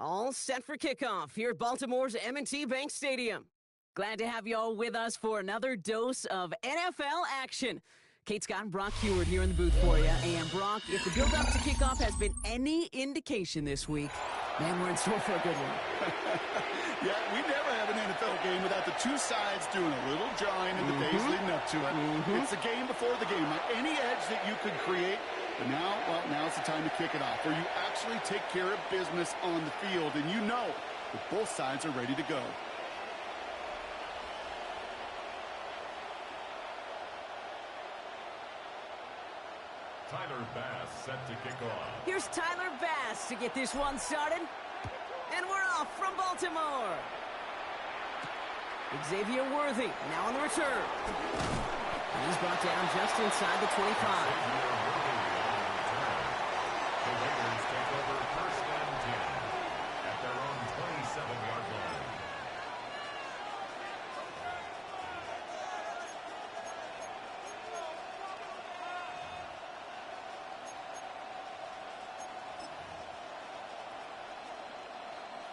All set for kickoff here at Baltimore's M&T Bank Stadium. Glad to have you all with us for another dose of NFL action. Kate Scott and Brock Heward here in the booth for you. And Brock, if the build-up to kickoff has been any indication this week, man, we're in store for a good one. Yeah, we never have an NFL game without the two sides doing a little jawing in the days leading up to it. It's the game before the game. Like any edge that you could create, but now, well, now's the time to kick it off, where you actually take care of business on the field, and you know that both sides are ready to go. Tyler Bass set to kick off. Here's Tyler Bass to get this one started. And we're off from Baltimore. Xavier Worthy now on the return. And he's brought down just inside the 25. The Raiders take over first and 10 at their own 27-yard line.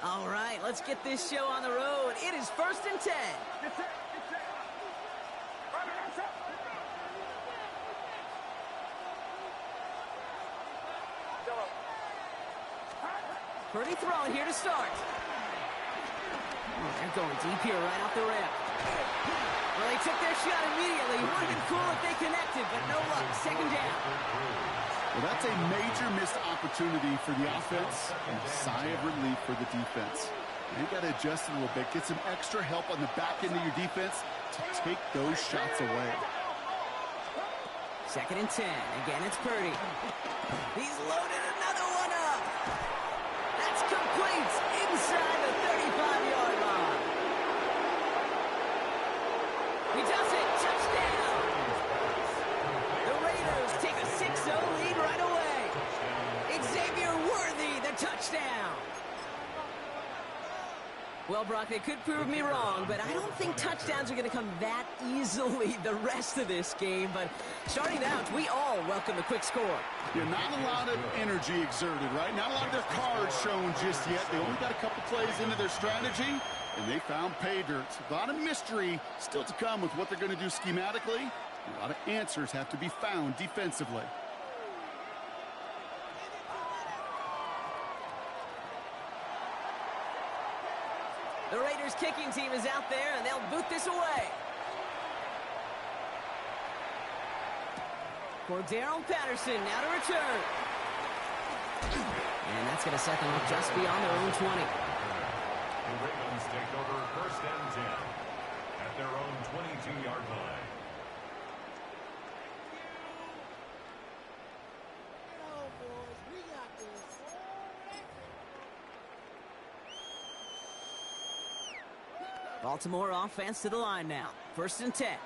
All right, let's get this show on the road. It is first and 10. Purdy throwing here to start. Oh, they're going deep here right off the rip. Well, they took their shot immediately. Would have been cool if they connected, but no luck. Second down. Well, that's a major missed opportunity for the offense and a sigh of relief for the defense. You got to adjust a little bit, get some extra help on the back end of your defense to take those shots away. Second and 10. Again, it's Purdy. He's loaded another one up. That's complete inside the 35-yard line. He does it. Touchdown. The Raiders take a 6-0 lead right away. Xavier Worthy, the touchdown. Well, Brock, they could prove me wrong, but I don't think touchdowns are going to come that easily the rest of this game. But starting out, we all welcome the quick score. Yeah, not a lot of energy exerted, right? Not a lot of their cards shown just yet. They only got a couple plays into their strategy, and they found pay dirt. A lot of mystery still to come with what they're going to do schematically. A lot of answers have to be found defensively. The Raiders kicking team is out there, and they'll boot this away. Cordero Patterson now to return. And that's going to set them up just beyond their own 20. The Ravens take over first and 10 at their own 22-yard line. Baltimore offense to the line now. First and 10.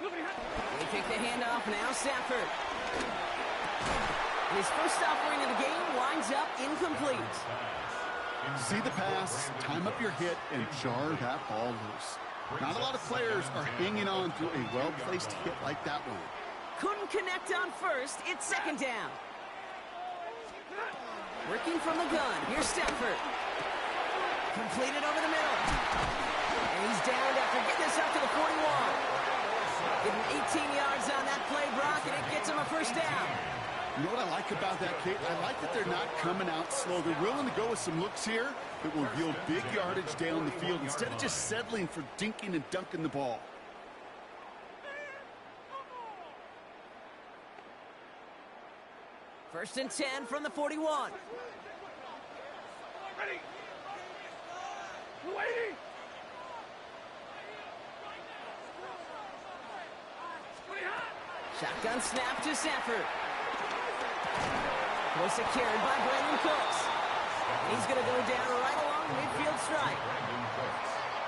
They take the handoff now. Stafford. His first offering of the game winds up incomplete. See the pass, time up your hit, and jar that ball loose. Not a lot of players are hanging on to a well-placed hit like that one. Couldn't connect on first. It's second down. Working from the gun. Here's Stafford. Completed over the middle. And he's downed after getting this up to the 41. Getting 18 yards on that play, Brock, and it gets him a first down. You know what I like about that, Kate? I like that they're not coming out slow. They're willing to go with some looks here that will yield big yardage down the field instead of just settling for dinking and dunking the ball. First and 10 from the 41. Ready. Waiting. Shotgun snap to Stafford. Was secured by Brandon Cooks. He's going to go down right along midfield stripe.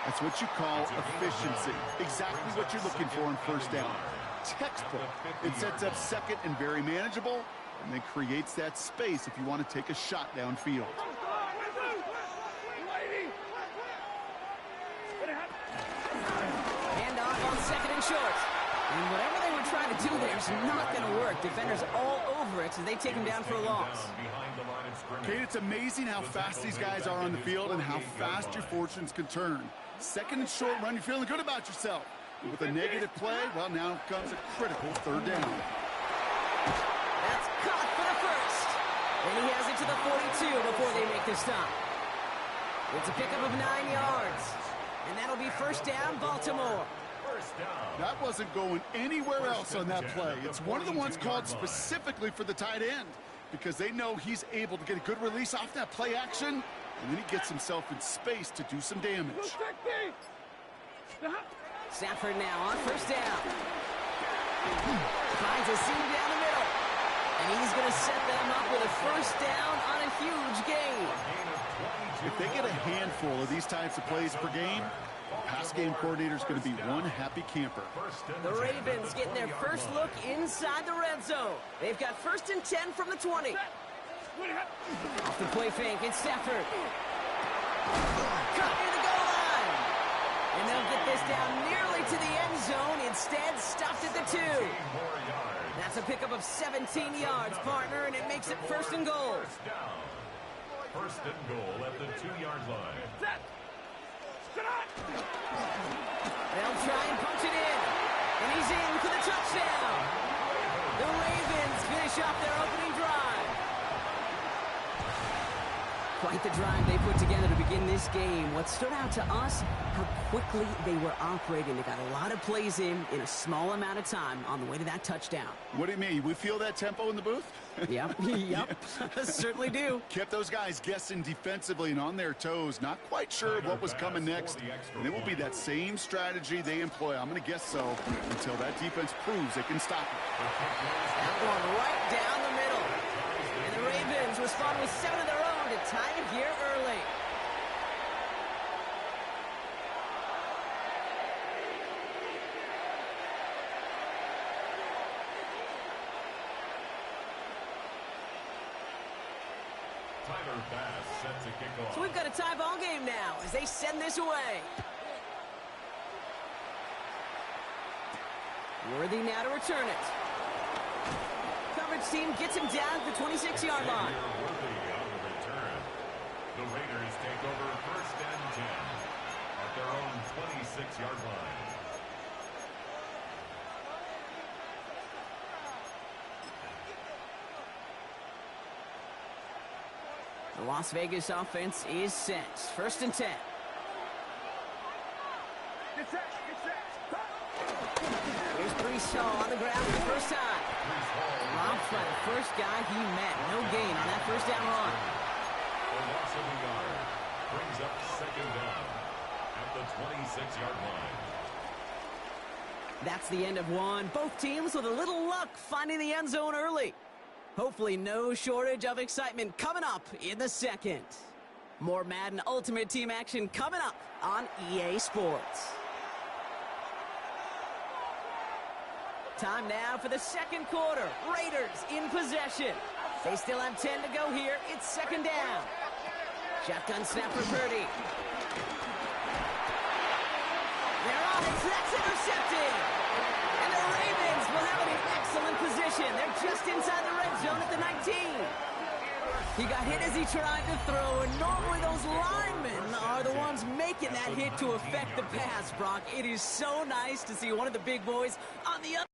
That's what you call efficiency. Exactly what you're looking for in first down. Textbook. It sets up second and very manageable, and then creates that space if you want to take a shot downfield. Handoff on second and short. And whatever they were trying to do there is not going to work. Defenders all over it, so they take him down for a loss. Kate, it's amazing how fast these guys are on the field and how fast your fortunes can turn. Second and short run, you're feeling good about yourself. With a negative play, well, now comes a critical third down. That's caught for the first. And he has it to the 42 before they make the stop. It's a pickup of 9 yards. And that'll be first down, Baltimore. That wasn't going anywhere else on that play. It's one of the ones called specifically for the tight end because they know he's able to get a good release off that play action, and then he gets himself in space to do some damage. Stafford now on first down. Finds a seam down the middle. And he's going to set them up with a first down on a huge gain. If they get a handful of these types of plays per game, the pass game coordinator is going to be one happy camper. The Ravens getting their first look inside the red zone. They've got first and 10 from the 20. Off the play fake, it's Stafford. Caught near the goal line. And they'll get this down nearly to the end zone. Instead, stopped at the 2. That's a pickup of 17 yards, partner, and it makes it first and goal. First and goal at the 2-yard line. They'll try and punch it in. And he's in for the touchdown. The Ravens finish off their opening drive. Quite the drive they put together to begin this game. What stood out to us, how quickly they were operating. They got a lot of plays in a small amount of time on the way to that touchdown. What do you mean? We feel that tempo in the booth? Yep, certainly do. Kept those guys guessing defensively and on their toes, not quite sure of what was coming next. And it will be that same strategy they employ, I'm going to guess so, until that defense proves they can stop it. That one right down the middle. And the Ravens respond with 7 of their own to tie it here early. So we've got a tie ball game now as they send this away. Worthy now to return it. Coverage team gets him down at the 26-yard line. The Raiders take over first and 10 at their own 26-yard line. The Las Vegas offense is set. First and 10. Here's Brees Hall on the ground for the first time. Robbed by the first guy he met. No gain on that first down run. The loss of a yard brings up second down at the 26-yard line. That's the end of one. Both teams with a little luck finding the end zone early. Hopefully no shortage of excitement coming up in the second. More Madden Ultimate Team action coming up on EA Sports. Time now for the second quarter. Raiders in possession. They still have 10 to go here. It's second down. Shotgun snap for Purdy. They're on it. That's intercepted. And the Ravens will have it in excellent position. They're just inside the red zone at the 19. He got hit as he tried to throw, and normally those linemen are the ones making that hit to affect the pass, Brock. It is so nice to see one of the big boys on the other.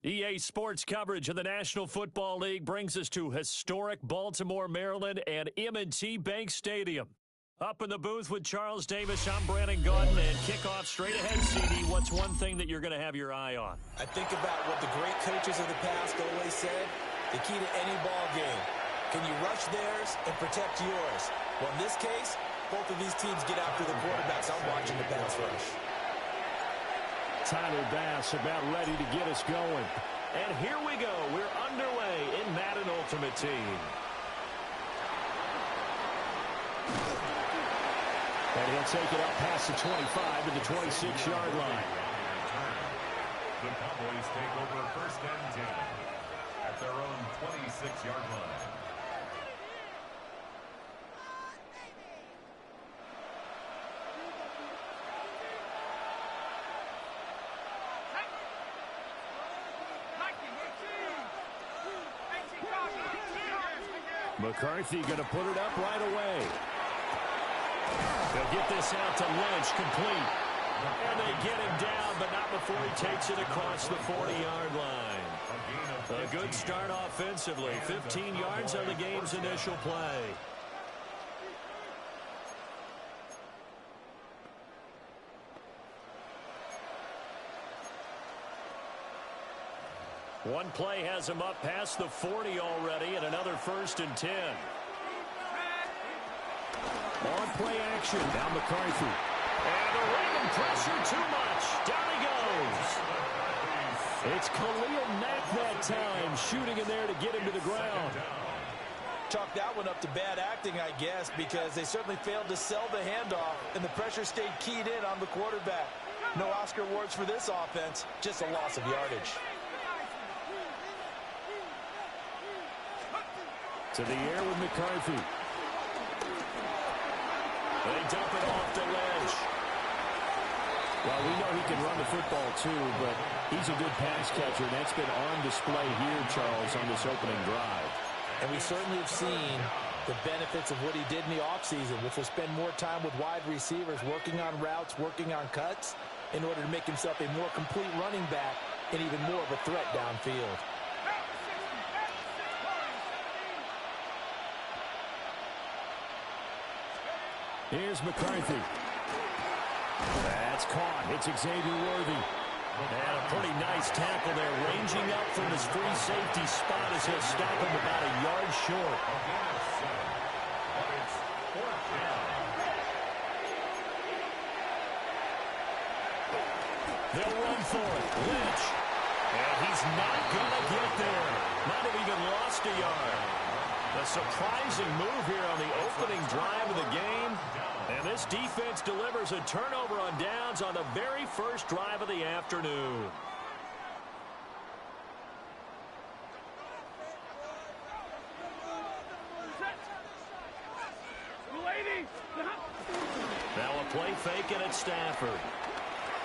EA Sports coverage of the National Football League brings us to historic Baltimore, Maryland, and M&T Bank Stadium. Up in the booth with Charles Davis, I'm Brandon Gaudin, and kickoff straight ahead, CD. What's one thing that you're going to have your eye on? I think about what the great coaches of the past always said, the key to any ball game. Can you rush theirs and protect yours? Well, in this case, both of these teams get after the quarterbacks. I'm watching the pass rush. Tyler Bass about ready to get us going. And here we go. We're underway in Madden Ultimate Team. And he'll take it up past the 25 to the 26-yard line. The Cowboys take over first and 10 at their own 26-yard line. McCarthy going to put it up right away. They'll get this out to Lynch, complete. And they get him down, but not before he takes it across the 40-yard line. A good start offensively. 15 yards on the game's initial play. One play has him up past the 40 already, and another first and 10. On play action. Now McCarthy. And the random pressure too much. Down he goes. It's Khalil Mack that time, shooting in there to get him to the ground. Chalk that one up to bad acting, I guess, because they certainly failed to sell the handoff, and the pressure stayed keyed in on the quarterback. No Oscar awards for this offense, just a loss of yardage. To the air with McCarthy. They dump it off to Lynch. Well, we know he can run the football too, but he's a good pass catcher. That's been on display here, Charles, on this opening drive. And we certainly have seen the benefits of what he did in the offseason, which was spend more time with wide receivers, working on routes, working on cuts, in order to make himself a more complete running back and even more of a threat downfield. Here's McCarthy. That's caught. It's Xavier Worthy. And a pretty nice tackle there, ranging up from his free safety spot as he'll stop him about a yard short. They'll run for it. Lynch. And he's not going to get there. Might have even lost a yard. A surprising move here on the opening drive of the game. And this defense delivers a turnover on downs on the very first drive of the afternoon. Now a play fake, and it's Stafford.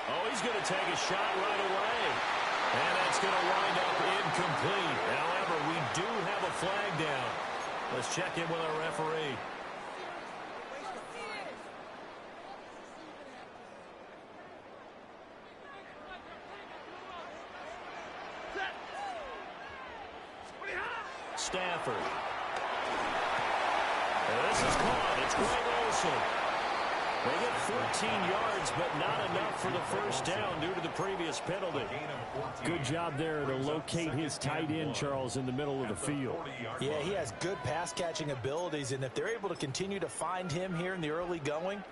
Oh, he's going to take a shot right away. And that's going to wind up incomplete. However, we do have a flag down. Let's check in with our referee. Stafford. And this is caught. It's Greg Olsen. They get 14 yards, but not enough for the first down due to the previous penalty. Good job there to locate his tight end, Charles, in the middle of the field. Yeah, he has good pass-catching abilities, and if they're able to continue to find him here in the early going,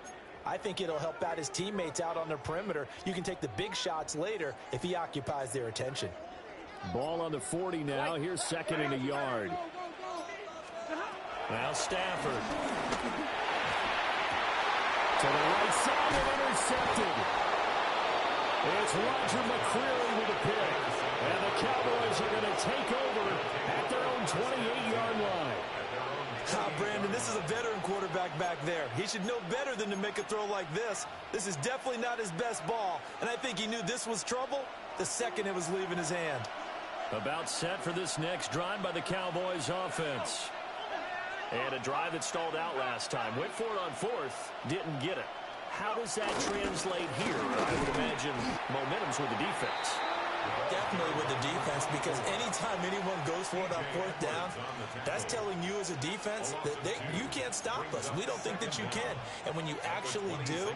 I think it'll help out his teammates out on the perimeter. You can take the big shots later if he occupies their attention. Ball on the 40 now. Here's second and a yard. Now Stafford. To the right side and intercepted. It's Roger McCreary with a pick. And the Cowboys are going to take over at their own 28-yard line. Brandon, this is a veteran quarterback back there. He should know better than to make a throw like this. This is definitely not his best ball, and I think he knew this was trouble the second it was leaving his hand. About set for this next drive by the Cowboys offense. And a drive that stalled out last time. Went for it on fourth, didn't get it. How does that translate here? I would imagine momentum's with the defense. Definitely with the defense, because anytime anyone goes for it on fourth down, that's telling you as a defense that you can't stop us. We don't think that you can. And when you actually do,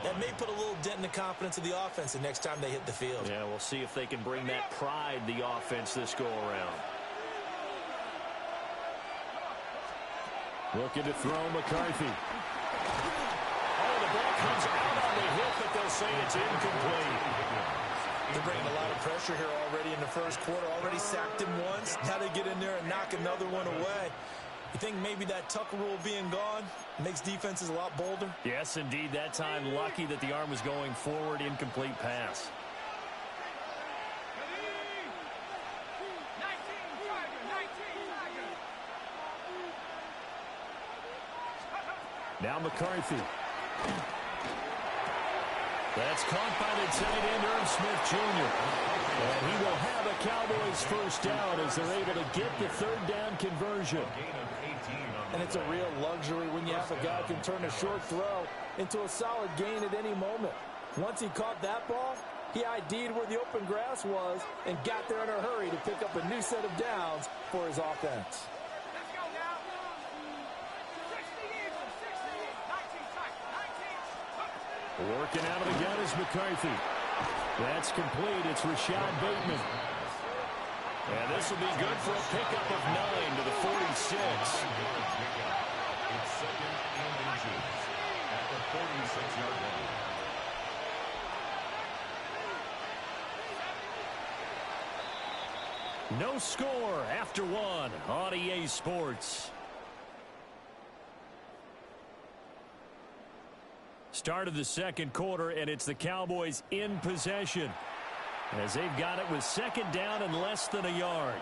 that may put a little dent in the confidence of the offense the next time they hit the field. Yeah, we'll see if they can bring that pride, the offense, this go-around. Looking to throw McCarthy. Oh, the ball comes out on the hit, but they'll say it's incomplete. They're bringing a lot of pressure here already in the first quarter. Already sacked him once. Now they get in there and knock another one away. You think maybe that Tucker rule being gone makes defenses a lot bolder? Yes, indeed. That time, lucky that the arm was going forward. Incomplete pass. Now McCarthy. That's caught by the tight end, Irv Smith Jr. And he will have a Cowboys first down as they're able to get the third down conversion. And it's a real luxury when you have a guy who can turn a short throw into a solid gain at any moment. Once he caught that ball, he ID'd where the open grass was and got there in a hurry to pick up a new set of downs for his offense. Working out of the gun is McCarthy. That's complete. It's Rashad Bateman. And this will be good for a pickup of 9 to the 46. It's second and inches at the 46-yard line. No score after one on EA Sports. Start of the second quarter, and it's the Cowboys in possession as they've got it with second down and less than a yard.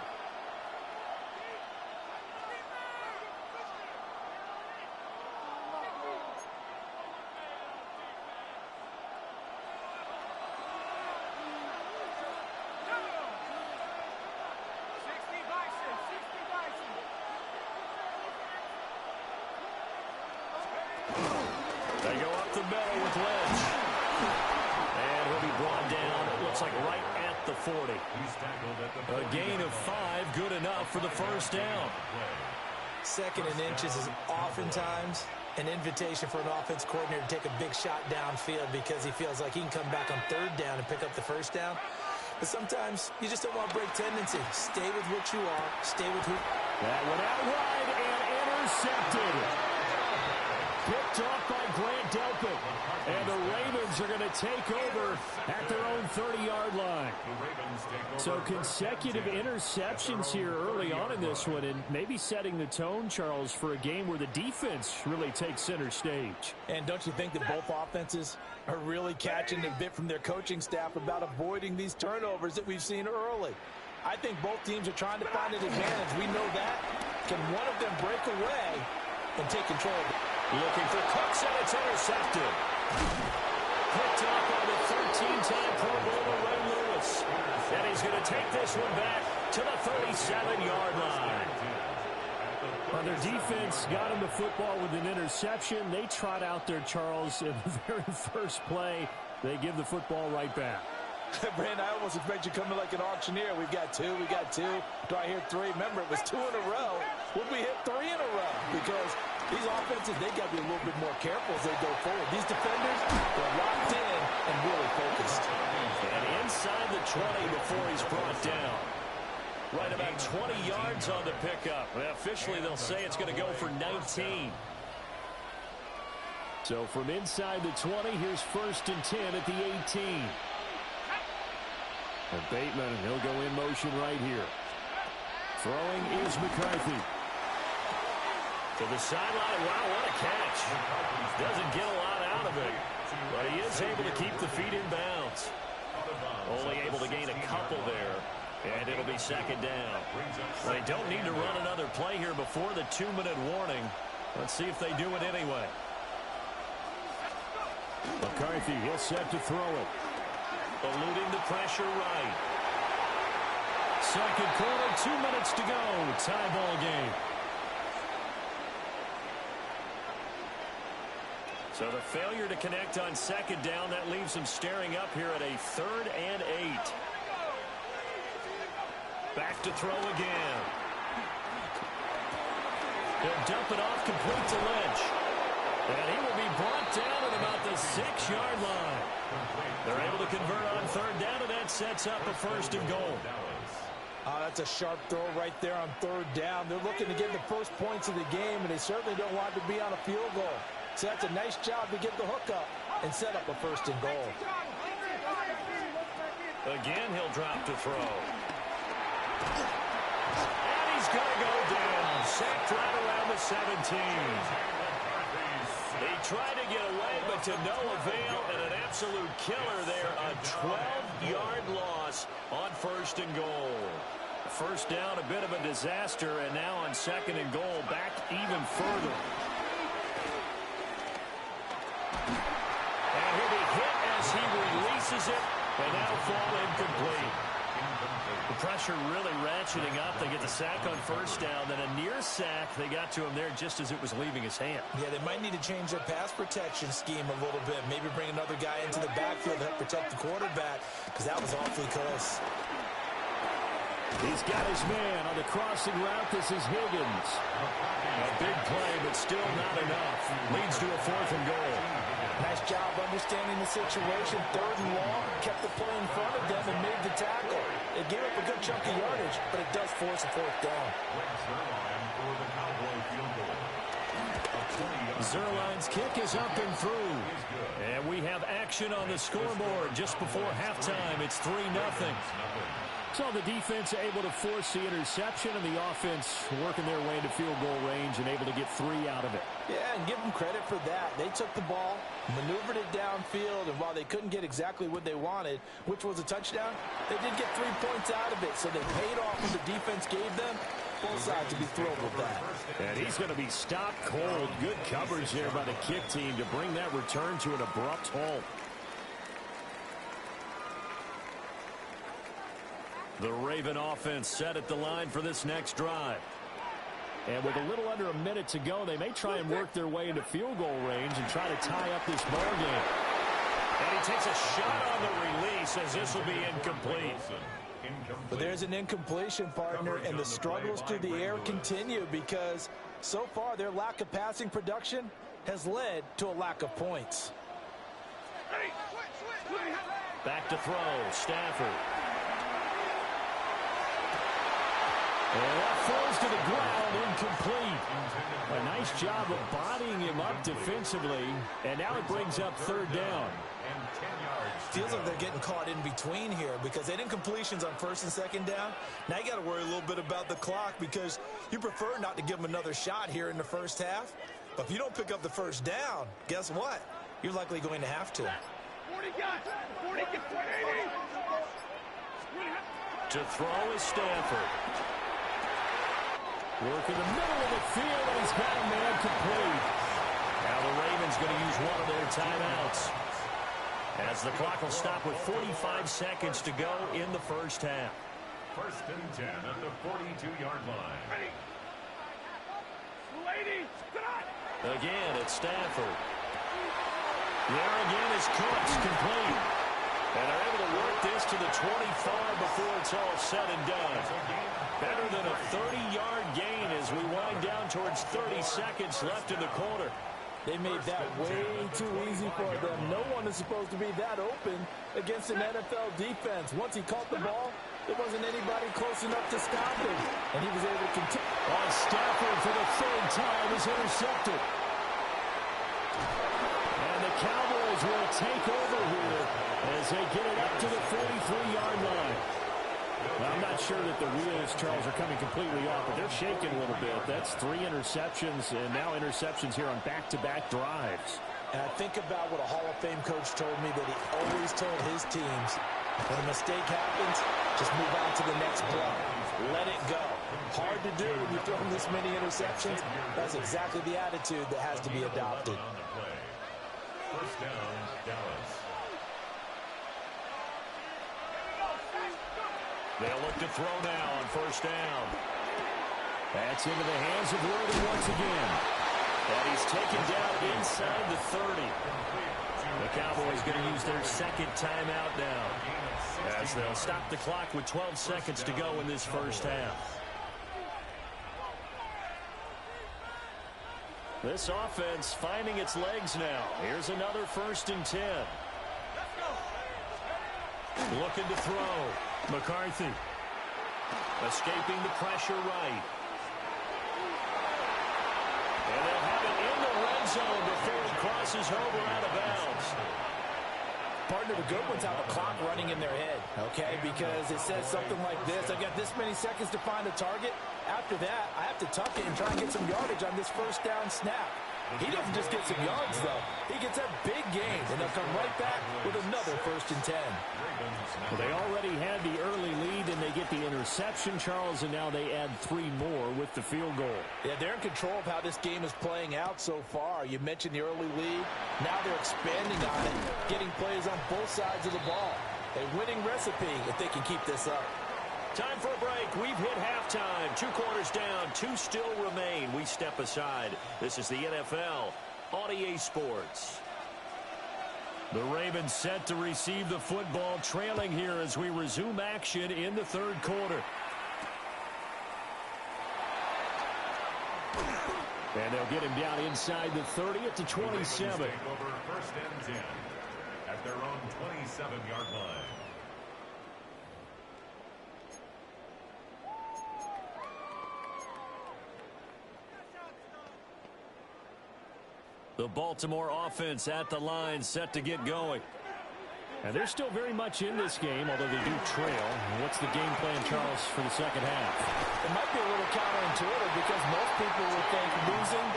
They go up the middle with Lynch. And he'll be brought down, it looks like right at the 40. A gain of 5, good enough for the first down. Second and inches is oftentimes an invitation for an offense coordinator to take a big shot downfield because he feels like he can come back on third down and pick up the first down. But sometimes you just don't want to break tendency. Stay with what you are. Stay with who. That went out wide and intercepted. Picked off by Grant Delpit. And the Ravens are going to take over at their own 30-yard line. So consecutive interceptions here early on in this one, and maybe setting the tone, Charles, for a game where the defense really takes center stage. And don't you think that both offenses are really catching a bit from their coaching staff about avoiding these turnovers that we've seen early? I think both teams are trying to find an advantage. We know that. Can one of them break away and take control of it? Looking for Cooks, and it's intercepted. Picked off by the 13-time Pro Bowler Ray Lewis. And he's going to take this one back to the 37-yard line. Well, their defense got him the football with an interception. They trot out there, Charles, in the very first play. They give the football right back. Brandon, I almost expect you coming like an auctioneer. We've got two. Do I hear three? Remember, it was 2 in a row. Would we hit 3 in a row? Because these offenses, they got to be a little bit more careful as they go forward. These defenders, they're locked in and really focused. And inside the 20 before he's brought down. Right about 20 yards on the pickup. Well, officially, they'll say it's going to go for 19. So from inside the 20, here's 1st and 10 at the 18. And Bateman, he'll go in motion right here. Throwing is McCarthy. To the sideline. Wow, what a catch. Doesn't get a lot out of it, but he is able to keep the feet in bounds. Only able to gain a couple there, and it'll be 2nd down. They don't need to run another play here before the 2-minute warning. Let's see if they do it anyway. McCarthy, he'll set to throw it. Eluding the pressure right. 2nd quarter, 2 minutes to go. Tie ball game. So the failure to connect on 2nd down, that leaves them staring up here at a 3rd and 8. Back to throw again. He'll dump it off complete to Lynch. And he will be brought down at about the 6-yard line. They're able to convert on 3rd down, and that sets up a 1st and goal. Oh, that's a sharp throw right there on 3rd down. They're looking to get the first points of the game, and they certainly don't want to be on a field goal. So that's a nice job to get the hook up and set up a 1st and goal. Again, he'll drop to throw. And he's going to go down. Sacked right around the 17. He tried to get away, but to no avail, and an absolute killer there. A 12-yard loss on 1st and goal. 1st down, a bit of a disaster, and now on 2nd and goal, back even further. And he'll be hit as he releases it, and now fall incomplete. The pressure really ratcheting up. They get the sack on 1st down, then a near sack. They got to him there just as it was leaving his hand. Yeah, they might need to change their pass protection scheme a little bit. Maybe bring another guy into the backfield to help protect the quarterback, because that was awfully close. He's got his man on the crossing route. This is Higgins. A big play, but still not enough. Leads to a 4th and goal. Nice job understanding the situation. 3rd and long, kept the play in front of them and made the tackle. It gave up a good chunk of yardage, but it does force a 4th down. Zerline's kick is up and through. And we have action on the scoreboard just before halftime. It's 3-0. So the defense able to force the interception, and the offense working their way into field goal range and able to get 3 out of it. Yeah, and give them credit for that. They took the ball, maneuvered it downfield, and while they couldn't get exactly what they wanted, which was a touchdown, they did get 3 points out of it. So they paid off what the defense gave them. Both sides to be thrilled with that. And he's going to be stopped cold. Good coverage there by the kick team to bring that return to an abrupt halt. The Raven offense set at the line for this next drive. And with a little under a minute to go, they may try and work their way into field goal range and try to tie up this ball game. And he takes a shot on the release as this will be incomplete. But there's an incompletion, partner, and the struggles through the air continue because so far their lack of passing production has led to a lack of points. Back to throw, Stafford. And that falls to the ground, incomplete. A nice job of bodying him up defensively, and now it brings up third down. Feels like they're getting caught in between here because they didn't completions on first and second down. Now you got to worry a little bit about the clock because you prefer not to give them another shot here in the first half. But if you don't pick up the first down, guess what? You're likely going to have to. To throw is Stafford. Work in the middle of the field, and he's got a man complete. Now the Ravens going to use one of their timeouts, as the clock will stop with 45 seconds to go in the first half. First and 10 at the 42-yard line. Again, it's Stafford. There again is Cooks, complete. And they're able to work this to the 25 before it's all said and done. Better than a 30-yard gain as we wind down towards 30 seconds left in the quarter. They made that way too easy for them. No one is supposed to be that open against an NFL defense. Once he caught the ball, there wasn't anybody close enough to stop him. And he was able to continue. Stafford for the third time is intercepted. And the Cowboys will take over here as they get it up to the 43-yard line. Well, I'm not sure that the wheels, Charles, are coming completely off, but they're shaking a little bit. That's 3 interceptions, and now interceptions here on back-to-back drives. And I think about what a Hall of Fame coach told me that he always told his teams, when a mistake happens, just move on to the next play. Let it go. Hard to do when you're throwing this many interceptions. That's exactly the attitude that has to be adopted. First down, Dallas. They'll look to throw now on first down. That's into the hands of Worthy once again. And he's taken down inside the 30. The Cowboys going to use their second timeout now, as they'll stop the clock with 12 seconds to go in this first half. This offense finding its legs now. Here's another first and 10. Looking to throw. McCarthy escaping the pressure right. And they'll have it in the red zone before it crosses over out of bounds. Partner, the good ones have a clock running in their head, okay? Because it says something like this. I got this many seconds to find a target. After that, I have to tuck it and try and get some yardage on this first down snap. He doesn't just get some yards, though. He gets a big gain, and they'll come right back with another first and 10. Well, they already had the early lead, and they get the interception, Charles, and now they add 3 more with the field goal. Yeah, they're in control of how this game is playing out so far. You mentioned the early lead. Now they're expanding on it, getting plays on both sides of the ball. A winning recipe if they can keep this up. Time for a break. We've hit halftime. 2 quarters down. 2 still remain. We step aside. This is the NFL on EA Sports. The Ravens set to receive the football, trailing here as we resume action in the third quarter. And they'll get him down inside the 30 at the 27. Take over first and 10 at their own 27-yard line. The Baltimore offense at the line, set to get going. And they're still very much in this game, although they do trail. What's the game plan, Charles, for the second half? It might be a little counterintuitive because most people would think losing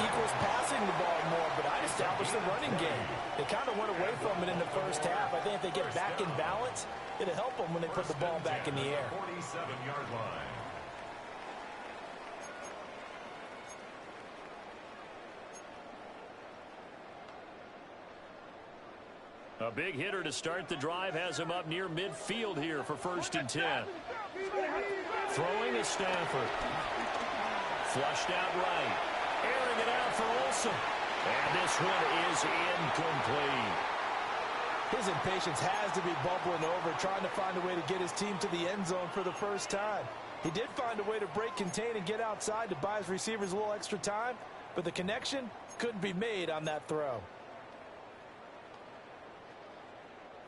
equals passing the ball more, but I'd establish the running game. They kind of went away from it in the first half. I think if they get back in balance, it'll help them when they put the ball back in the air. 47-yard line. A big hitter to start the drive has him up near midfield here for first and 10. Throwing is Stafford. Flushed out right. Airing it out for Olsen. And this one is incomplete. His impatience has to be bubbling over, trying to find a way to get his team to the end zone for the first time. He did find a way to break, contain, and get outside to buy his receivers a little extra time, but the connection couldn't be made on that throw.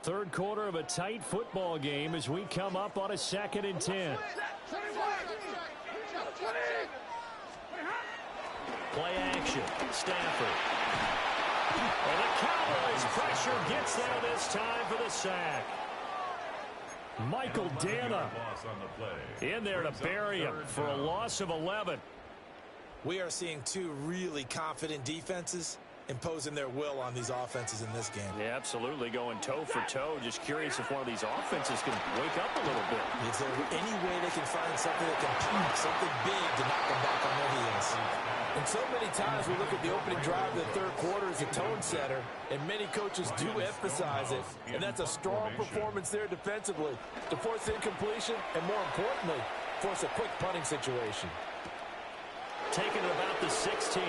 Third quarter of a tight football game as we come up on a 2nd and 10. Play action. Stafford. And the Cowboys pressure gets there this time for the sack. Michael Dana in there to bury him for a loss of 11. We are seeing two really confident defenses imposing their will on these offenses in this game. Yeah, absolutely, going toe for toe. Just curious if one of these offenses can wake up a little bit. Is there any way they can find something that can pump something big to knock them back on their heels? And so many times we look at the opening drive of the third quarter as a tone setter, and many coaches do emphasize it, and that's a strong performance there defensively to force incompletion and, more importantly, force a quick punting situation. Taken at about the 16.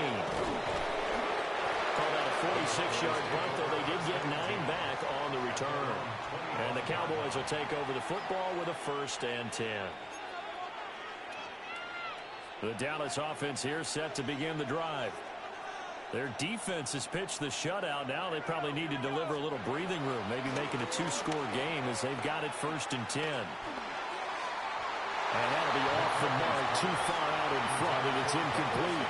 Called out a 46-yard punt, though they did get 9 back on the return. And the Cowboys will take over the football with a 1st and 10. The Dallas offense here set to begin the drive. Their defense has pitched the shutout. Now they probably need to deliver a little breathing room, maybe making a 2-score game as they've got it 1st and 10. And that'll be off the mark, too far out in front, and it's incomplete.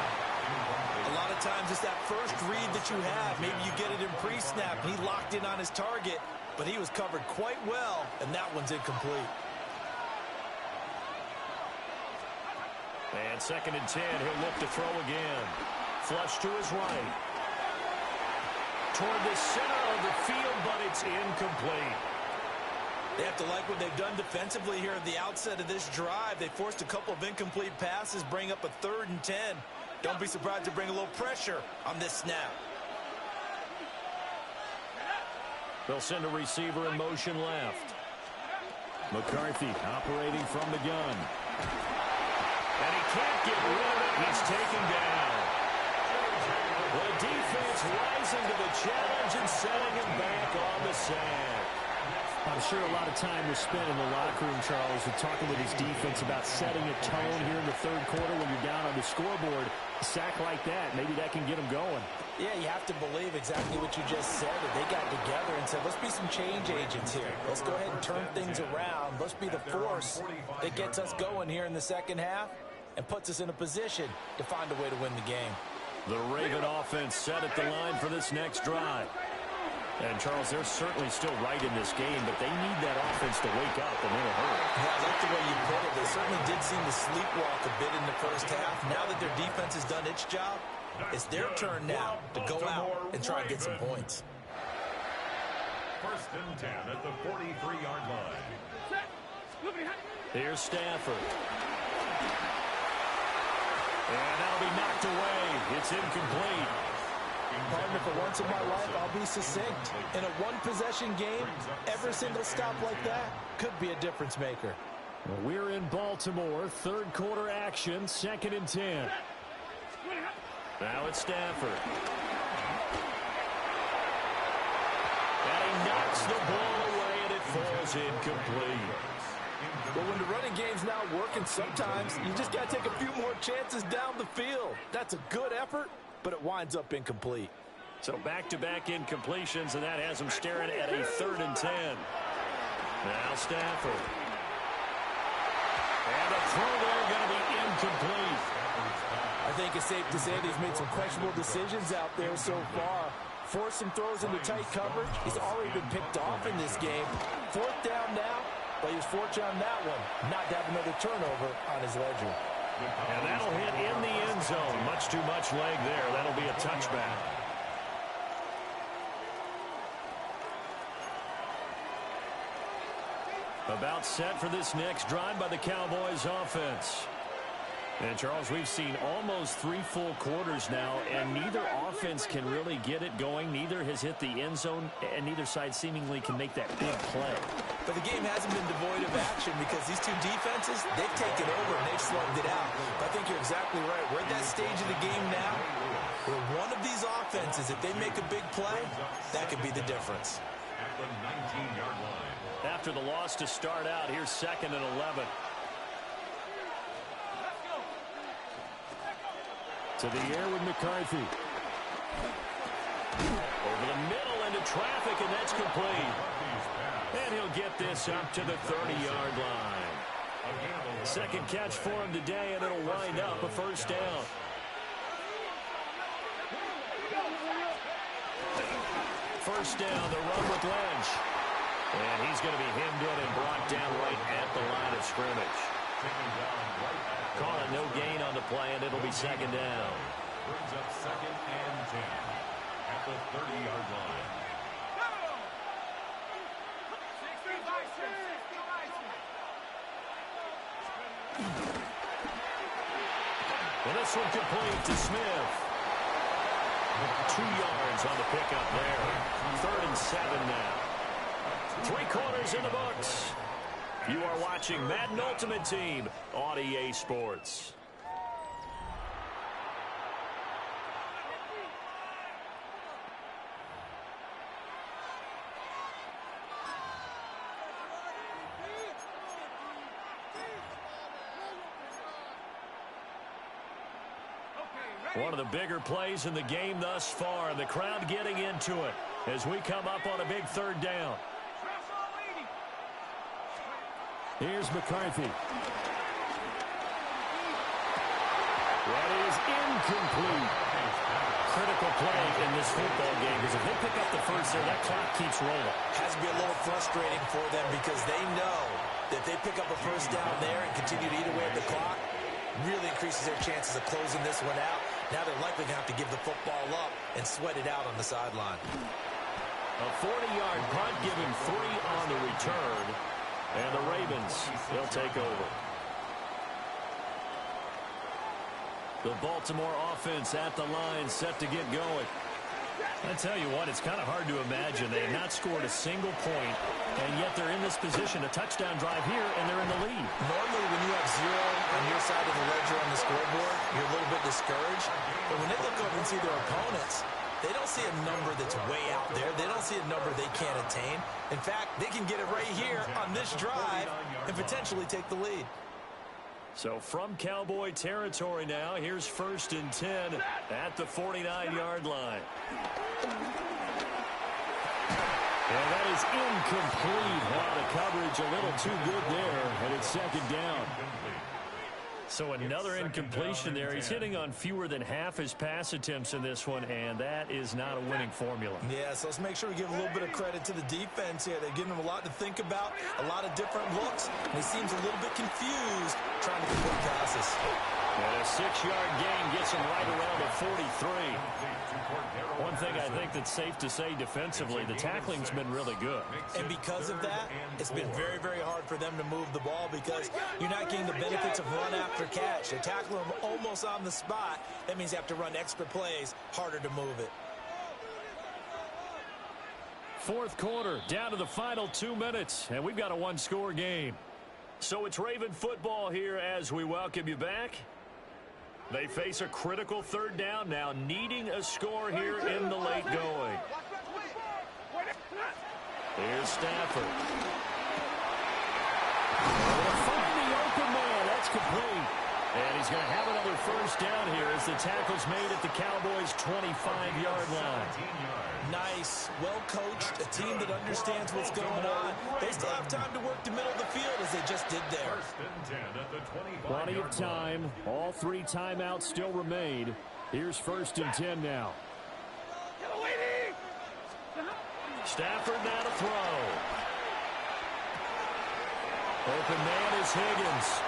A lot of times it's that first read that you have. Maybe you get it in pre-snap. He locked in on his target, but he was covered quite well, and that one's incomplete. And 2nd and 10, he'll look to throw again. Flush to his right. Toward the center of the field, but it's incomplete. They have to like what they've done defensively here at the outset of this drive. They forced a couple of incomplete passes, bring up a 3rd and 10. Don't be surprised to bring a little pressure on this snap. They'll send a receiver in motion left. McCarthy operating from the gun. And he can't get rid of it. He's taken down. The defense rising to the challenge and setting him back on the sack. I'm sure a lot of time was spent in the locker room, Charles, with talking with his defense about setting a tone here in the third quarter when you're down on the scoreboard. A sack like that, maybe that can get them going. Yeah, you have to believe exactly what you just said. That they got together and said, let's be some change agents here. Let's go ahead and turn things around. Let's be the force that gets us going here in the second half and puts us in a position to find a way to win the game. The Raven offense set at the line for this next drive. And, Charles, they're certainly still right in this game, but they need that offense to wake up and in a hurry. Yeah, I like the way you put it. They certainly did seem to sleepwalk a bit in the first half. Now that their defense has done its job, it's their turn now to go out and try and get some points. 1st and 10 at the 43-yard line. Here's Stafford. And that'll be knocked away. It's incomplete. Partner, for once in my life, I'll be succinct. In a one-possession game, every single stop like that could be a difference maker. Well, we're in Baltimore. Third quarter action, 2nd and 10. Now it's Stafford. And he knocks the ball away, and it falls incomplete. But when the running game's not working, sometimes you just got to take a few more chances down the field. That's a good effort, but it winds up incomplete. So back-to-back incompletions, and that has him staring at a 3rd and 10. Now Stafford. And a throw there going to be incomplete. I think it's safe to say that he's made some questionable decisions out there so far. Forced some throws into tight coverage. He's already been picked off in this game. 4th down now, but he was fortunate on that one not to have another turnover on his ledger. And that'll hit in the end zone. Much too much leg there. That'll be a touchback. About set for this next drive by the Cowboys offense. And, Charles, we've seen almost 3 full quarters now, and neither offense can really get it going. Neither has hit the end zone, and neither side seemingly can make that big play. But the game hasn't been devoid of action because these two defenses, they've taken over and they've slugged it out. But I think you're exactly right. We're at that stage of the game now where one of these offenses, if they make a big play, that could be the difference. At the 19-yard line. After the loss to start out, here's 2nd and 11. To the air with McCarthy. Over the middle into traffic, and that's complete. And he'll get this up to the 30-yard line. Second catch for him today, and it'll wind up a first down. First down, the run with Lynch. And he's going to be hemmed in and brought down right at the line of scrimmage. Call it no gain on the play, and it'll be second down. Brings up 2nd and 10 at the 30-yard line. And this one complete to Smith. 2 yards on the pickup there. 3rd and 7 now. 3 quarters in the books. You are watching Madden Ultimate Team on EA Sports. One of the bigger plays in the game thus far. The crowd getting into it as we come up on a big 3rd down. Here's McCarthy. That is incomplete. Critical play in this football game because if they pick up the first there, that clock keeps rolling. Has to be a little frustrating for them because they know that they pick up a first down there and continue to eat away at the clock, really increases their chances of closing this one out. Now they're likely going to have to give the football up and sweat it out on the sideline. A 40-yard punt giving 3 on the return. And the Ravens, they'll take over. The Baltimore offense at the line, set to get going. I tell you what, it's kind of hard to imagine. They have not scored a single point, and yet they're in this position, a touchdown drive here, and they're in the lead. Normally, when you have 0 on your side of the ledger on the scoreboard, you're a little bit discouraged. But when they look over and see their opponents, they don't see a number that's way out there. They don't see a number they can't attain. In fact, they can get it right here on this drive and potentially take the lead. So from Cowboy territory now, here's 1st and 10 at the 49-yard line. And that is incomplete. Wow, the coverage a little too good there, and it's 2nd down. So another incompletion there. He's hitting on fewer than half his pass attempts in this one, and that is not a winning formula. Yeah, so let's make sure we give a little bit of credit to the defense here. They're giving them a lot to think about, a lot of different looks, and he seems a little bit confused trying to complete passes. And a 6-yard gain gets him right around the 43. One thing I think that's safe to say defensively, the tackling's been really good. And because of that, it's been very, very hard for them to move the ball because you're not getting the benefits of run after catch. They're tackling them almost on the spot. That means you have to run extra plays, harder to move it. 4th quarter, down to the final 2 minutes, and we've got a 1-score game. So it's Raven football here as we welcome you back. They face a critical 3rd down now, needing a score here in the late going. Here's Stafford. Find the open man. That's complete. And he's going to have another first down here as the tackle's made at the Cowboys' 25-yard line. Nice, well-coached, a team that understands what's going on. They still have time to work the middle of the field as they just did there. Plenty of time. All 3 timeouts still remain. Here's 1st and 10 now. Stafford now to throw. Open man is Higgins.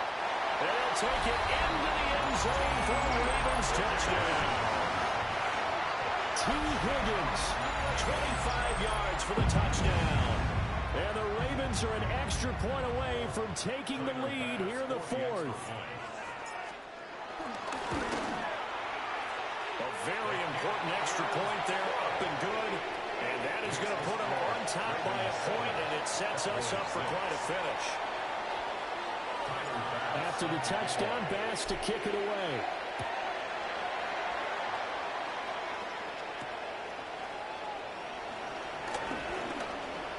And he'll take it into the end zone for the Ravens touchdown. T. Higgins, 25 yards for the touchdown. And the Ravens are an extra point away from taking the lead here in the 4th. A very important extra point there, up and good. And that is going to put them on top by a point, and it sets us up for quite a finish. After the touchdown, Bass to kick it away.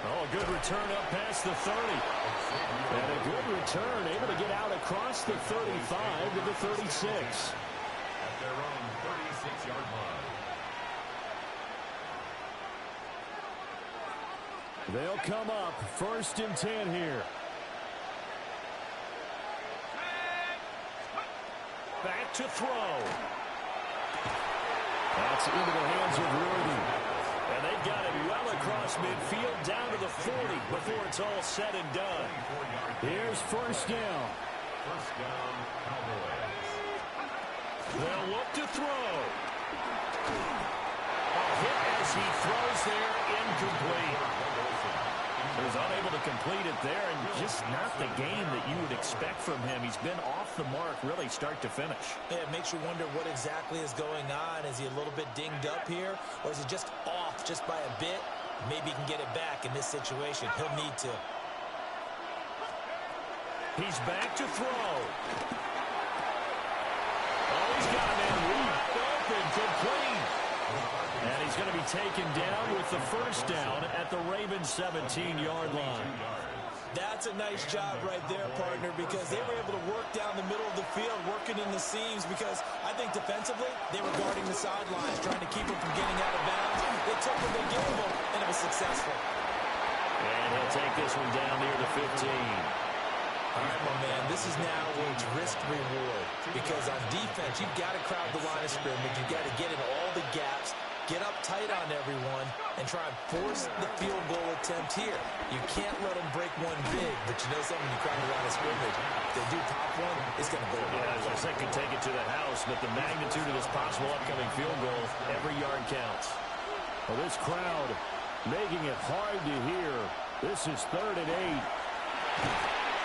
Oh, a good return up past the 30. And a good return, able to get out across the 35 to the 36. At their own 26-yard line. They'll come up 1st and 10 here. Back to throw. That's into the hands of Worthy. And they've got it well across midfield down to the 40 before it's all said and done. Here's 1st down. 1st down, Cowboys. They'll look to throw. A hit as he throws there, incomplete. He was unable to complete it there, and just not the game that you would expect from him. He's been off the mark really start to finish. Yeah, it makes you wonder what exactly is going on. Is he a little bit dinged up here, or is he just off just by a bit? Maybe he can get it back in this situation. He'll need to. He's back to throw. Oh, he's got a man wide open, complete. And he's going to be taken down with the 1st down at the Ravens' 17-yard line. That's a nice job right there, partner, because they were able to work down the middle of the field, working in the seams, because I think defensively, they were guarding the sidelines, trying to keep them from getting out of bounds. They took what they gave them, and it was successful. And he'll take this one down near the 15. All right, my man, this is now where it's risk-reward, because on defense, you've got to crowd the line of scrimmage. You've got to get in all the gaps, get up tight on everyone, and try and force the field goal attempt here. You can't let them break one big, but you know something, when you crowd the line of scrimmage, if they do pop one, it's going to go. Yeah, as I said, could take it to the house, but the magnitude of this possible upcoming field goal, every yard counts. Well, this crowd making it hard to hear. This is 3rd and 8.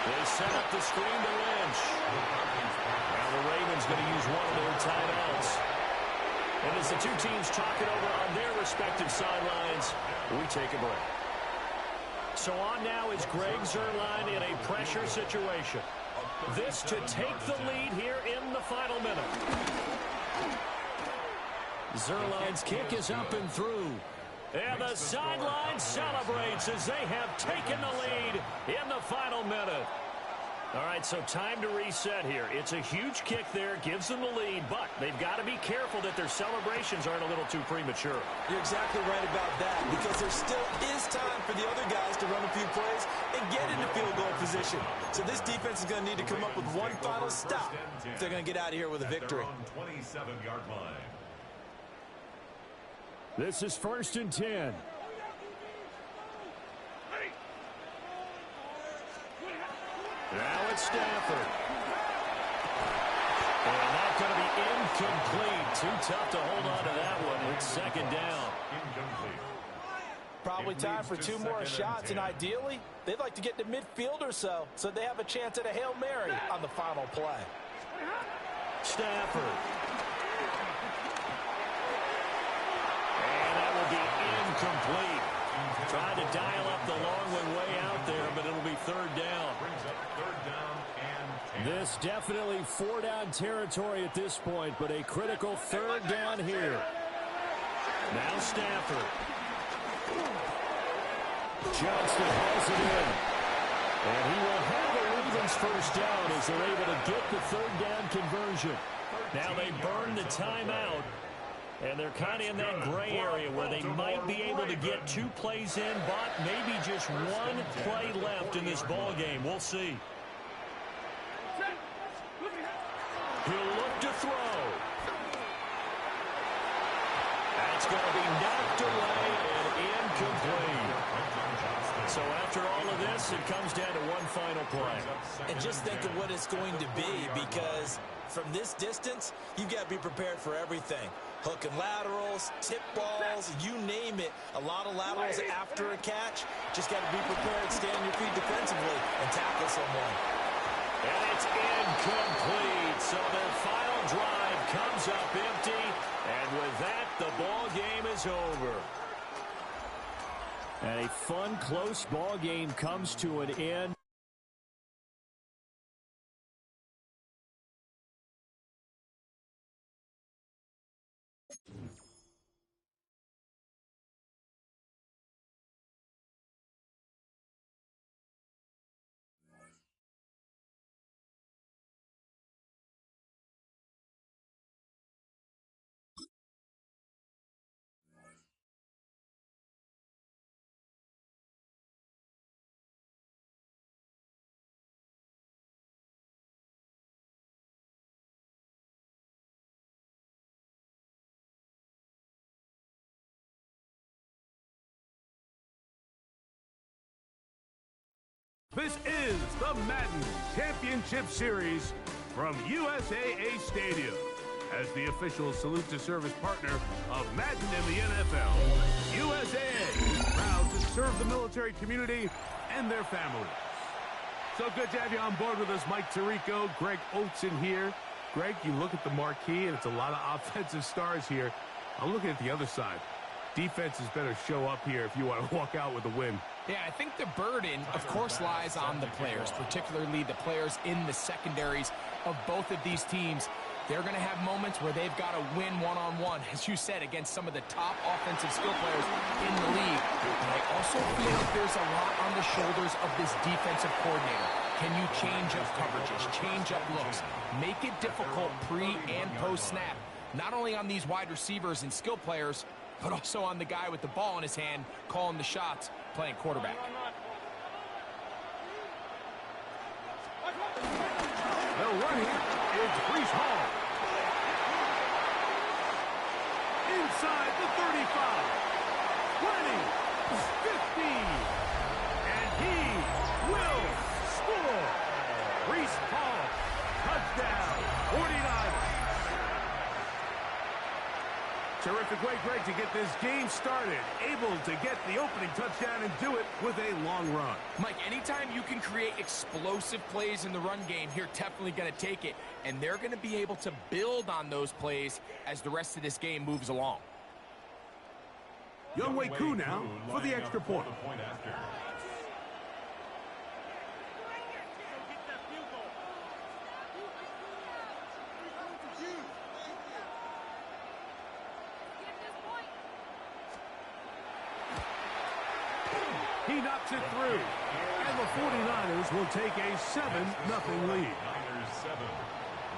They set up the screen to Lynch. Now the Ravens going to use one of their timeouts. And as the two teams talk it over on their respective sidelines, we take a break. So on now is Greg Zuerlein in a pressure situation. This to take the lead here in the final minute. Zuerlein's kick is up and through. And the sideline celebrates as they have taken the lead in the final minute. All right, so time to reset here. It's a huge kick there, gives them the lead, but they've got to be careful that their celebrations aren't a little too premature. You're exactly right about that, because there still is time for the other guys to run a few plays and get into field goal position. So this defense is going to need to come up with one final stop if they're going to get out of here with a victory. 27-yard line. This is 1st and 10. Now it's Stafford. And that's going to be incomplete. Too tough to hold on to that one. It's 2nd down. Incomplete. Probably time for 2 more shots, and ideally, they'd like to get to midfield or so they have a chance at a Hail Mary on the final play. Stafford. And that will be incomplete. Trying to dial up the long one way out there, but it'll be 3rd down. Brings up 3rd down and 10. This definitely 4-down territory at this point, but a critical 3rd down here. Now Stafford. Johnston hauls it in. And he will have the Ravens 1st down as they're able to get the 3rd down conversion. Now they burn the timeout, and they're kind of in that gray area where they might be able to get 2 plays in, but maybe just 1 play left in this ball game. We'll see. He'll look to throw. That's going to be knocked away and incomplete. So after all of this, it comes down to one final play. And just think of what it's going to be, because from this distance, you've got to be prepared for everything. Hook and laterals, tip balls, you name it. A lot of laterals after a catch. Just got to be prepared, stay on your feet defensively, and tackle someone. And it's incomplete. So their final drive comes up empty. And with that, the ball game is over. And a fun, close ball game comes to an end. This is the Madden Championship Series from USAA Stadium. As the official salute to service partner of Madden in the NFL, USAA is proud to serve the military community and their families. So good to have you on board with us, Mike Tirico, Greg Olson here. Greg, you look at the marquee, and it's a lot of offensive stars here. I'm looking at the other side. Defenses better show up here if you want to walk out with a win. Yeah, I think the burden, of course, lies on the players, particularly the players in the secondaries of both of these teams. They're going to have moments where they've got to win one-on-one, as you said, against some of the top offensive skill players in the league. And I also feel like there's a lot on the shoulders of this defensive coordinator. Can you change up coverages, change up looks, make it difficult pre- and post-snap, not only on these wide receivers and skill players, but also on the guy with the ball in his hand, calling the shots, playing quarterback. They'll run here. It's Brees Hall. Inside the 35. 20. 15. And he will score. Brees Hall. Touchdown. 49ers. Terrific way, Greg, to get this game started. Able to get the opening touchdown and do it with a long run. Mike, anytime you can create explosive plays in the run game, you're definitely going to take it. And they're going to be able to build on those plays as the rest of this game moves along. Younghoe Koo now for the extra point. He knocks it through. And the 49ers will take a 7-0 lead. Niners 7,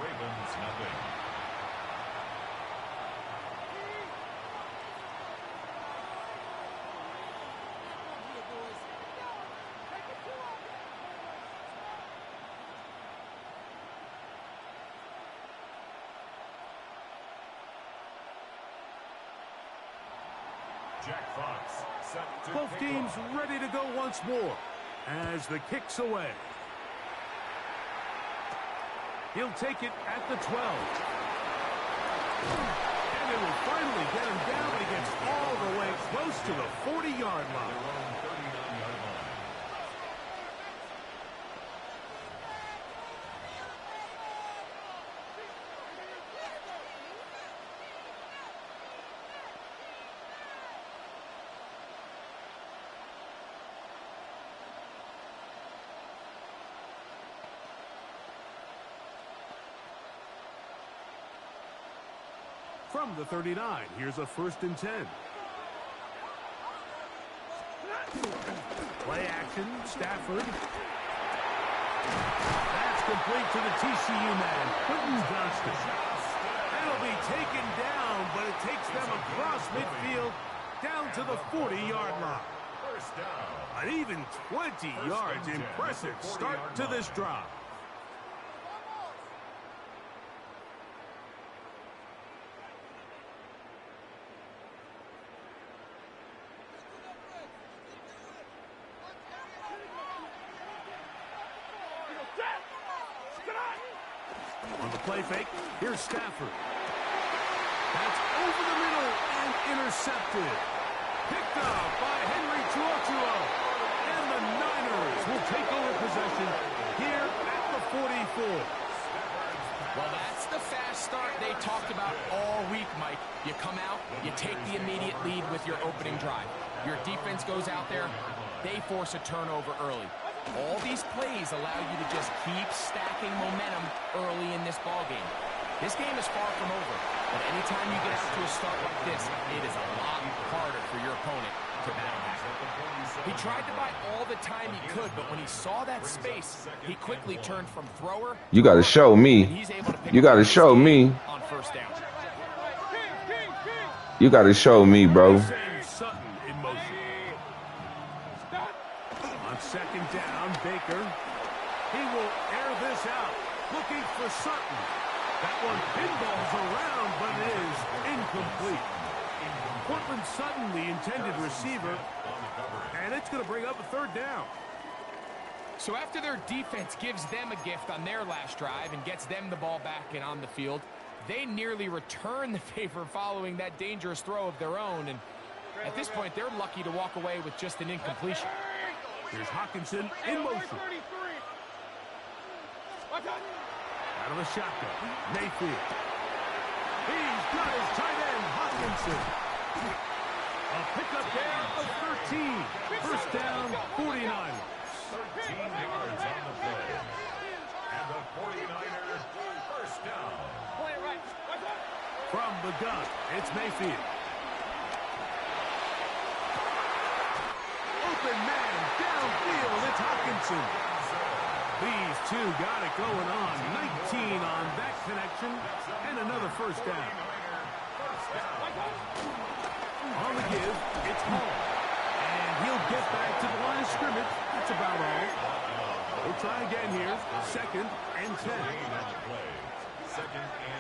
Ravens nothing. Jack Fox set to Both teams ready to go once more as the kick's away. He'll take it at the 12. And they will finally get him down. He gets all the way close to the 40-yard line. their own 39-yard line. From the 39, here's a 1st and 10. Play action, Stafford. That's complete to the TCU man, Quentin Johnston. That'll be taken down, but it takes them across midfield down to the 40-yard line. First down. An even 20 yards. Impressive start to this drive. On the play fake, here's Stafford. That's over the middle and intercepted. Picked up by Henry Tuotuo. And the Niners will take over possession here at the 44. Well, that's the fast start they talked about all week, Mike. You come out, you take the immediate lead with your opening drive. Your defense goes out there, they force a turnover early. All these plays allow you to just keep stacking momentum early in this ball game. This game is far from over, but anytime you get out to a start like this, it is a lot harder for your opponent to battle back. He tried to buy all the time he could, but when he saw that space, he quickly turned from thrower. You got to show me. You got to show me. On first down. You got to show me, bro. Sutton in motion. On 2nd down, Baker. He will air this out, looking for Sutton. That one pinballs around, but it is incomplete. Cortland Sutton, the intended receiver, and it's going to bring up a 3rd down. So after their defense gives them a gift on their last drive and gets them the ball back and on the field, they nearly return the favor following that dangerous throw of their own. And at this point, they're lucky to walk away with just an incompletion. Here's Hawkinson in motion. Out of the shotgun, Mayfield. He's got his tight end, Hawkinson. A pickup there of 13. First down, 49ers. 13 yards on the play. And the 49ers first down. From the gun, it's Mayfield. Open man, downfield, it's Hawkinson. These two got it going on. 19 on that connection, and another first down. On the give, it's Hall. And he'll get back to the line of scrimmage. That's about all. We'll try again here. 2nd and 10.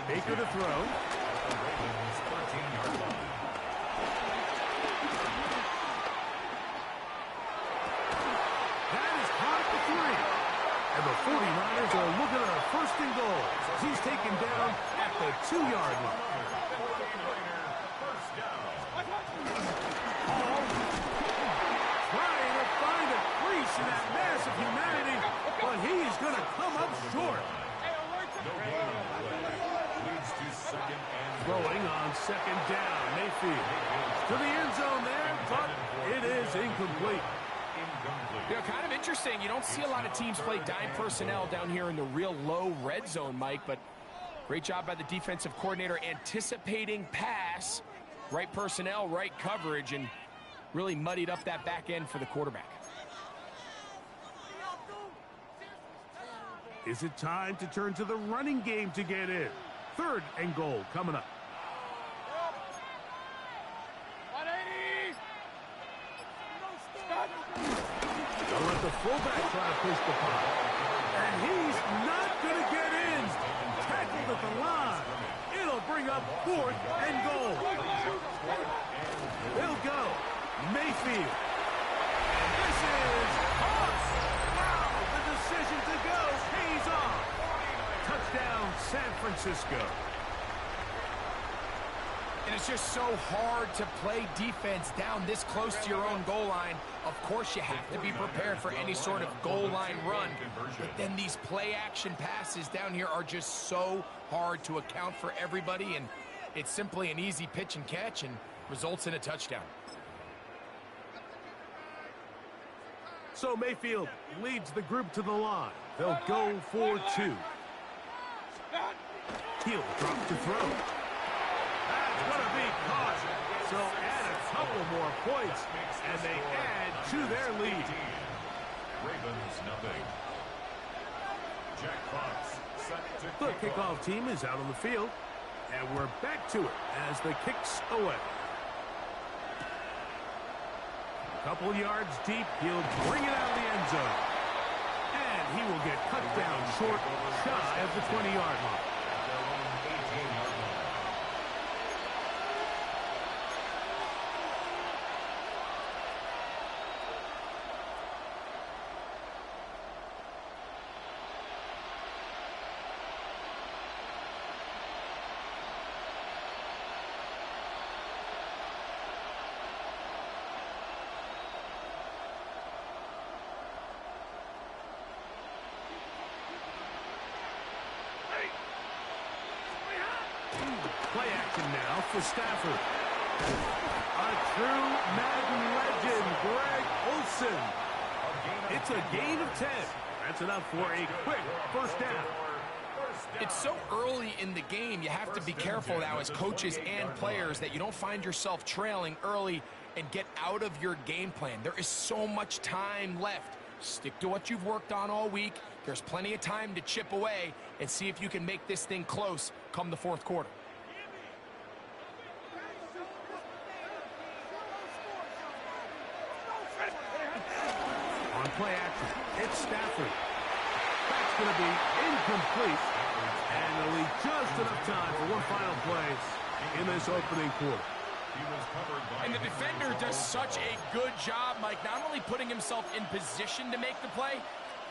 Baker to throw. That is caught at the 3. And the 49ers are looking at a 1st and goal. He's taken down at the 2-yard line. Hall trying to find a crease in that mass of humanity, but he's going to come up short. Throwing on 2nd down, Mayfield to the end zone there, but it is incomplete. You know, kind of interesting. You don't see a lot of teams play dime personnel down here in the real low red zone, Mike, but great job by the defensive coordinator anticipating pass, right personnel, right coverage, and really muddied up that back end for the quarterback. Is it time to turn to the running game to get in? 3rd and goal coming up. They'll let the fullback try to push the puck. And he's not going to get in. Tackled at the line. It'll bring up 4th and goal. They'll go. Mayfield. And this is off. Wow, the decision to go pays off. Touchdown, San Francisco. And it's just so hard to play defense down this close to your own goal line. Of course, you have to be prepared for any sort of goal line run. But then these play-action passes down here are just so hard to account for everybody. And it's simply an easy pitch and catch and results in a touchdown. So Mayfield leads the group to the line. They'll go for 2. He'll drop to throw. That's going to be caught. So add a couple more points, and they add to their lead. Ravens nothing. Jack Fox set to The kickoff team is out on the field, and we're back to it as the kick's away. A couple yards deep, he'll bring it out of the end zone. And he will get cut down short, shy of the 20-yard line. Play action now for Stafford. A true Madden legend, Greg Olsen. It's a gain of 10. That's enough for a quick first down. It's so early in the game, you have to be careful now as coaches and players that you don't find yourself trailing early and get out of your game plan. There is so much time left. Stick to what you've worked on all week. There's plenty of time to chip away and see if you can make this thing close come the 4th quarter. On play action, it's Stafford. That's going to be incomplete. And it'll leave just enough time for one final play in this opening quarter. And the defender does such a good job, Mike, not only putting himself in position to make the play,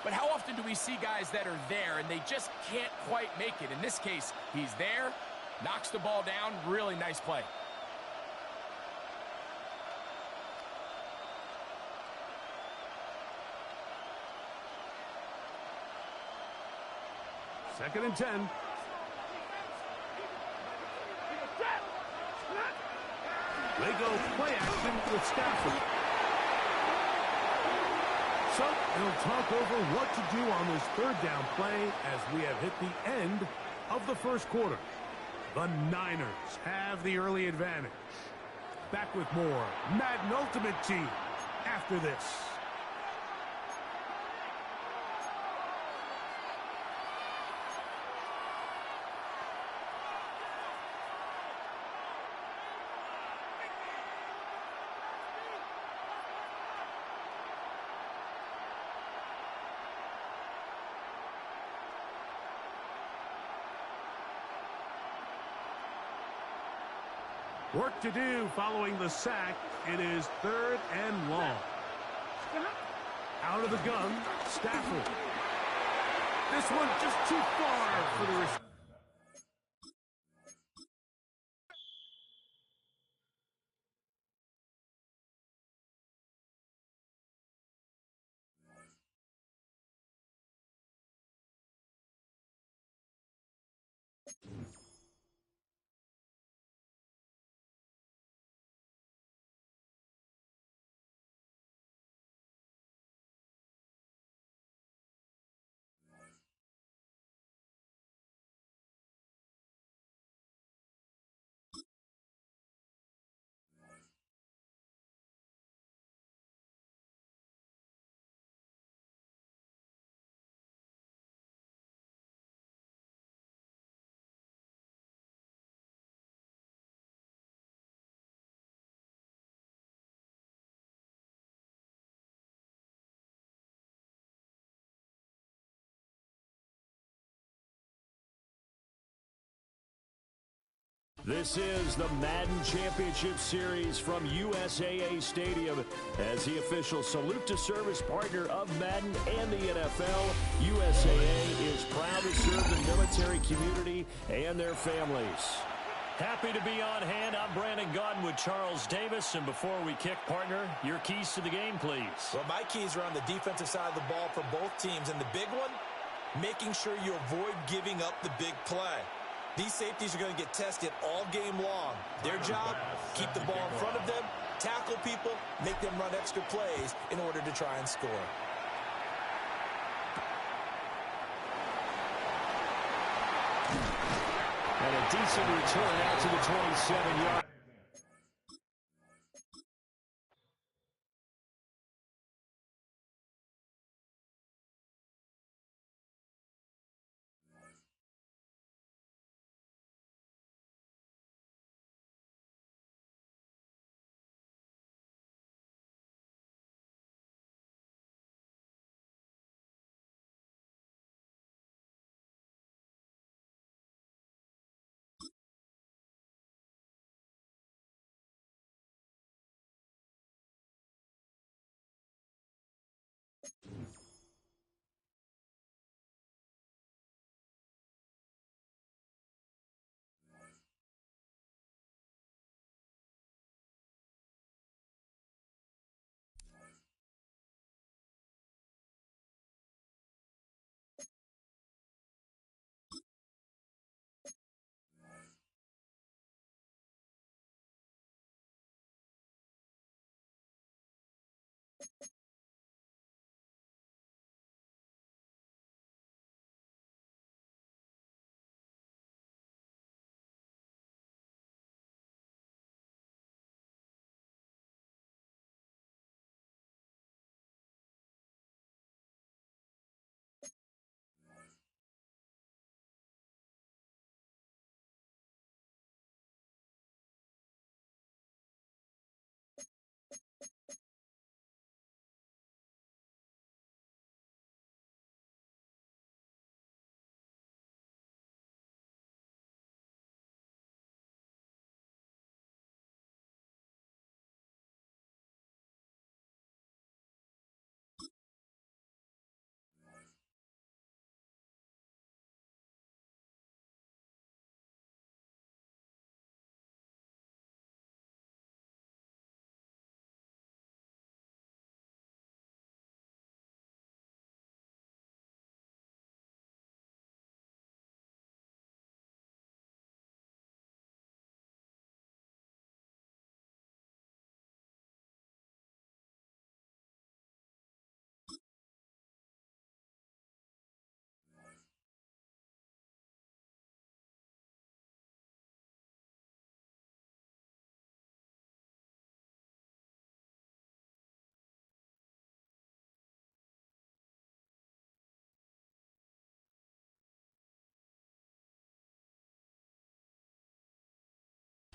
but But how often do we see guys that are there and they just can't quite make it? In this case, he's there, knocks the ball down. Really nice play. Second and 10. They go play action with Stafford. So they'll talk over what to do on this third down play as we have hit the end of the first quarter. The Niners have the early advantage. Back with more Madden Ultimate Team after this. Work to do following the sack. It is third and long. Out of the gun, Stafford. This one just too far for the receiver. This is the Madden Championship Series from USAA Stadium. As the official salute to service partner of Madden and the NFL, USAA is proud to serve the military community and their families. Happy to be on hand. I'm Brandon Gaudin with Charles Davis. And before we kick, partner, your keys to the game, please. Well, my keys are on the defensive side of the ball for both teams. And the big one, making sure you avoid giving up the big play. These safeties are going to get tested all game long. Their job, keep the ball in front of them, tackle people, make them run extra plays in order to try and score. And a decent return out to the 27-yard.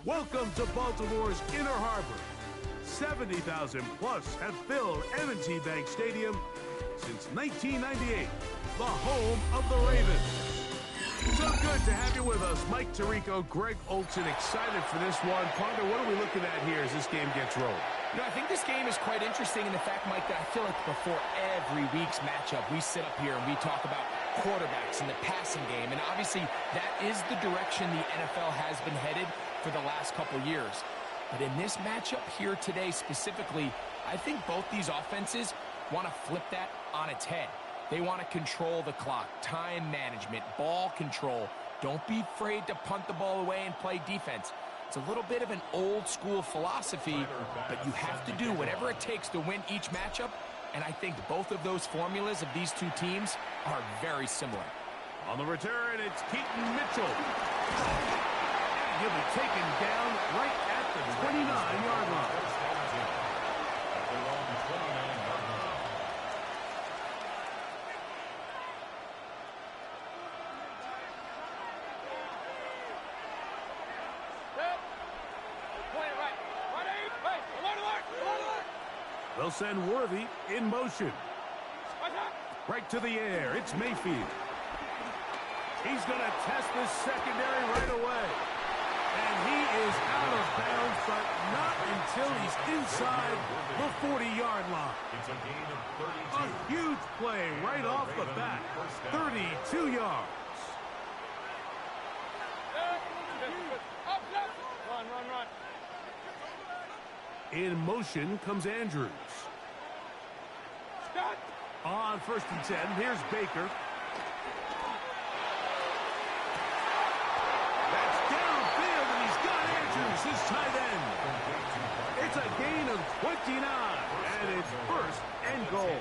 Welcome to Baltimore's Inner Harbor. 70,000 plus have filled M&T Bank Stadium since 1998, the home of the Ravens. So good to have you with us. Mike Tirico, Greg Olson, excited for this one. Partner, what are we looking at here as this game gets rolling? You know, I think this game is quite interesting in the fact, Mike, that I feel like before every week's matchup, we sit up here and we talk about quarterbacks and the passing game. And obviously, that is the direction the NFL has been headed for the last couple years. But in this matchup here today specifically, I think both these offenses want to flip that on its head. They want to control the clock, time management, ball control. Don't be afraid to punt the ball away and play defense. It's a little bit of an old school philosophy, but you have to do whatever it takes to win each matchup. And I think both of those formulas of these two teams are very similar. On the return, it's Keaton Mitchell. And he'll be taken down right at the 29-yard line. They'll send Worthy in motion. Right to the air. It's Mayfield. He's going to test this secondary right away. And he is out of bounds, but not until he's inside the 40-yard line. A huge play right off the bat. 32 yards. Run. In motion comes Andrews. On 1st and 10, here's Baker. That's downfield, and he's got Andrews, his tight end. It's a gain of 29, and it's 1st and goal.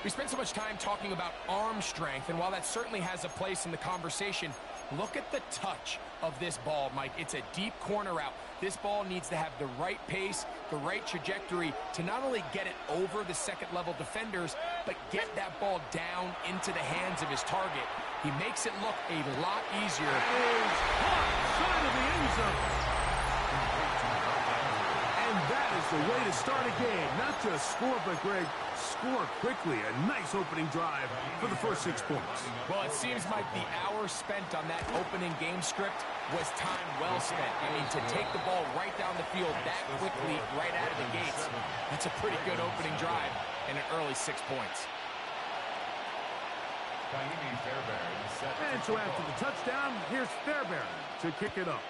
We spent so much time talking about arm strength, and while that certainly has a place in the conversation, look at the touch of this ball, Mike. It's a deep corner route. This ball needs to have the right pace, the right trajectory to not only get it over the second-level defenders, but get that ball down into the hands of his target. He makes it look a lot easier. Side of the end zone. And that is the way to start a game. Not just score, but, Greg, score quickly. A nice opening drive for the first 6 points. Well, it seems like the hour spent on that opening game script was time well spent. I mean, to take the ball right down the field that quickly, right out of the gates, that's a pretty good opening drive and an early 6 points. And so after the touchdown, here's Fairbairn to kick it up.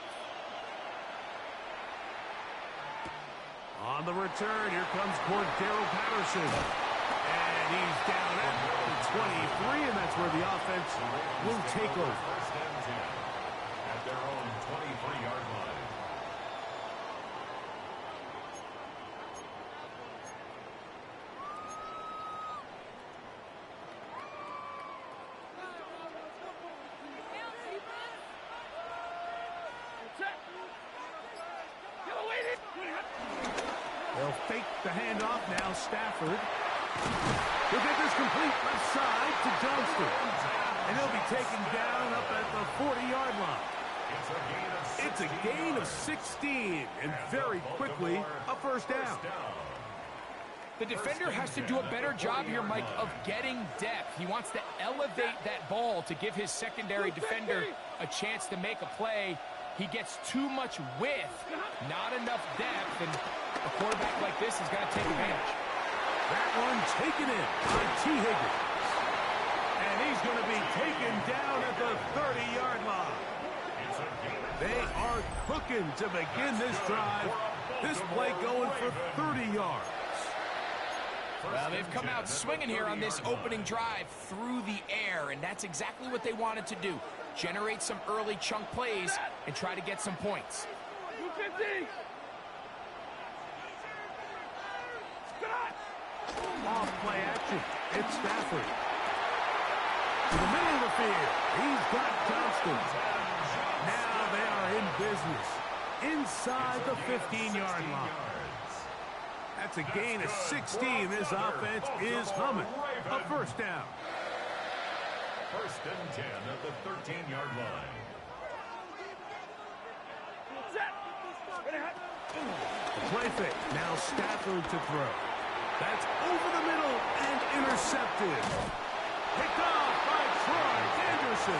On the return, here comes Cordero Patterson. And he's down at the 23, and that's where the offense will take over. At their own 23-yard line. They'll fake the handoff now. Stafford will get this complete left side to Johnston. And he'll be taken down up at the 40-yard line. It's a gain of 16. And very quickly, a first down. The defender has to do a better job here, Mike, of getting depth. He wants to elevate that ball to give his secondary defender a chance to make a play. He gets too much width, not enough depth, and a quarterback like this is going to take advantage. That one taken in by T. Higgins. And he's going to be taken down at the 30-yard line. They are cooking to begin this drive. This play going for 30 yards. Well, they've come out swinging here on this opening drive through the air, and that's exactly what they wanted to do. Generate some early chunk plays and try to get some points. Off play action. It's Stafford. To the middle of the field. He's got Johnston. Now they are in business. Inside the 15-yard line. That's a gain of 16. This offense is humming. A first down. 1st and 10 at the 13-yard line. The play fake. Now Stafford to throw. That's over the middle and intercepted. Picked off by Troy Anderson.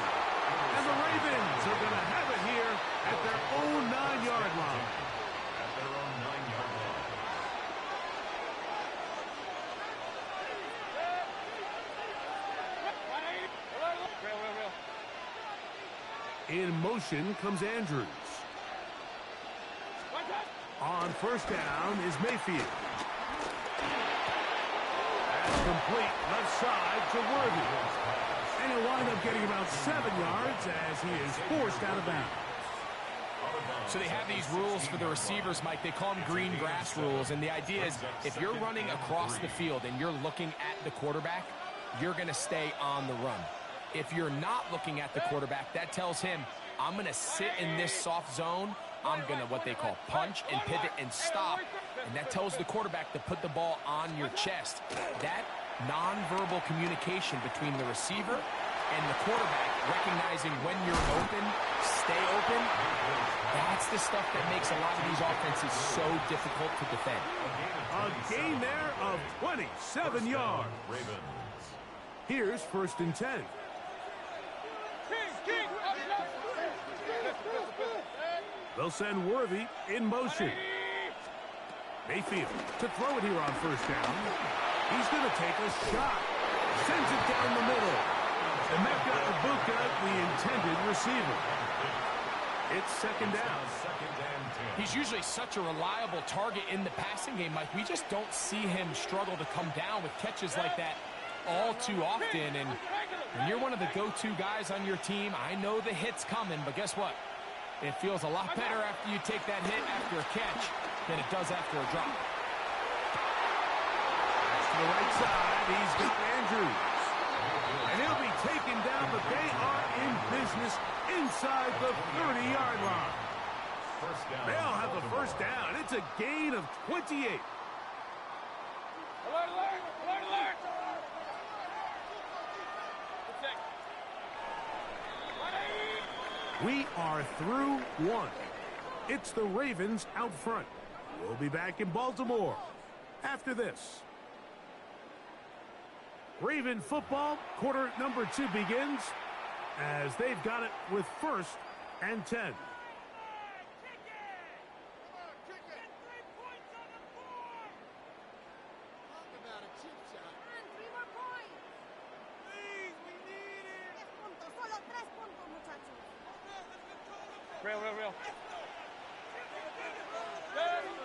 And the Ravens are going to have it here at their own 9-yard line. At their own 9-yard line. In motion comes Andrews. On first down is Mayfield. That's complete left side to Worthy. And he'll wind up getting about 7 yards as he is forced out of bounds. So they have these rules for the receivers, Mike. They call them green grass rules. And the idea is if you're running across the field and you're looking at the quarterback, you're going to stay on the run. If you're not looking at the quarterback, that tells him, I'm going to sit in this soft zone. I'm going to what they call punch and pivot and stop. And that tells the quarterback to put the ball on your chest. That nonverbal communication between the receiver and the quarterback, recognizing when you're open, stay open, that's the stuff that makes a lot of these offenses so difficult to defend. A gain there of 27 yards. Here's 1st and 10. They'll send Worthy in motion. Mayfield to throw it here on first down. He's going to take a shot. Sends it down the middle. And that got Ibuka, the intended receiver. It's 2nd down. He's usually such a reliable target in the passing game, Mike. We just don't see him struggle to come down with catches like that all too often. And when you're one of the go-to guys on your team, I know the hit's coming, but guess what? It feels a lot better after you take that hit after a catch than it does after a drop. To the right side, he's got Andrews. And he'll be taken down, but they are in business inside the 30-yard line. They'll have the first down. It's a gain of 28. Alert, alert! Alert, alert! We are through 1. It's the Ravens out front. We'll be back in Baltimore after this. Raven football, quarter number 2 begins as they've got it with 1st and 10. Real.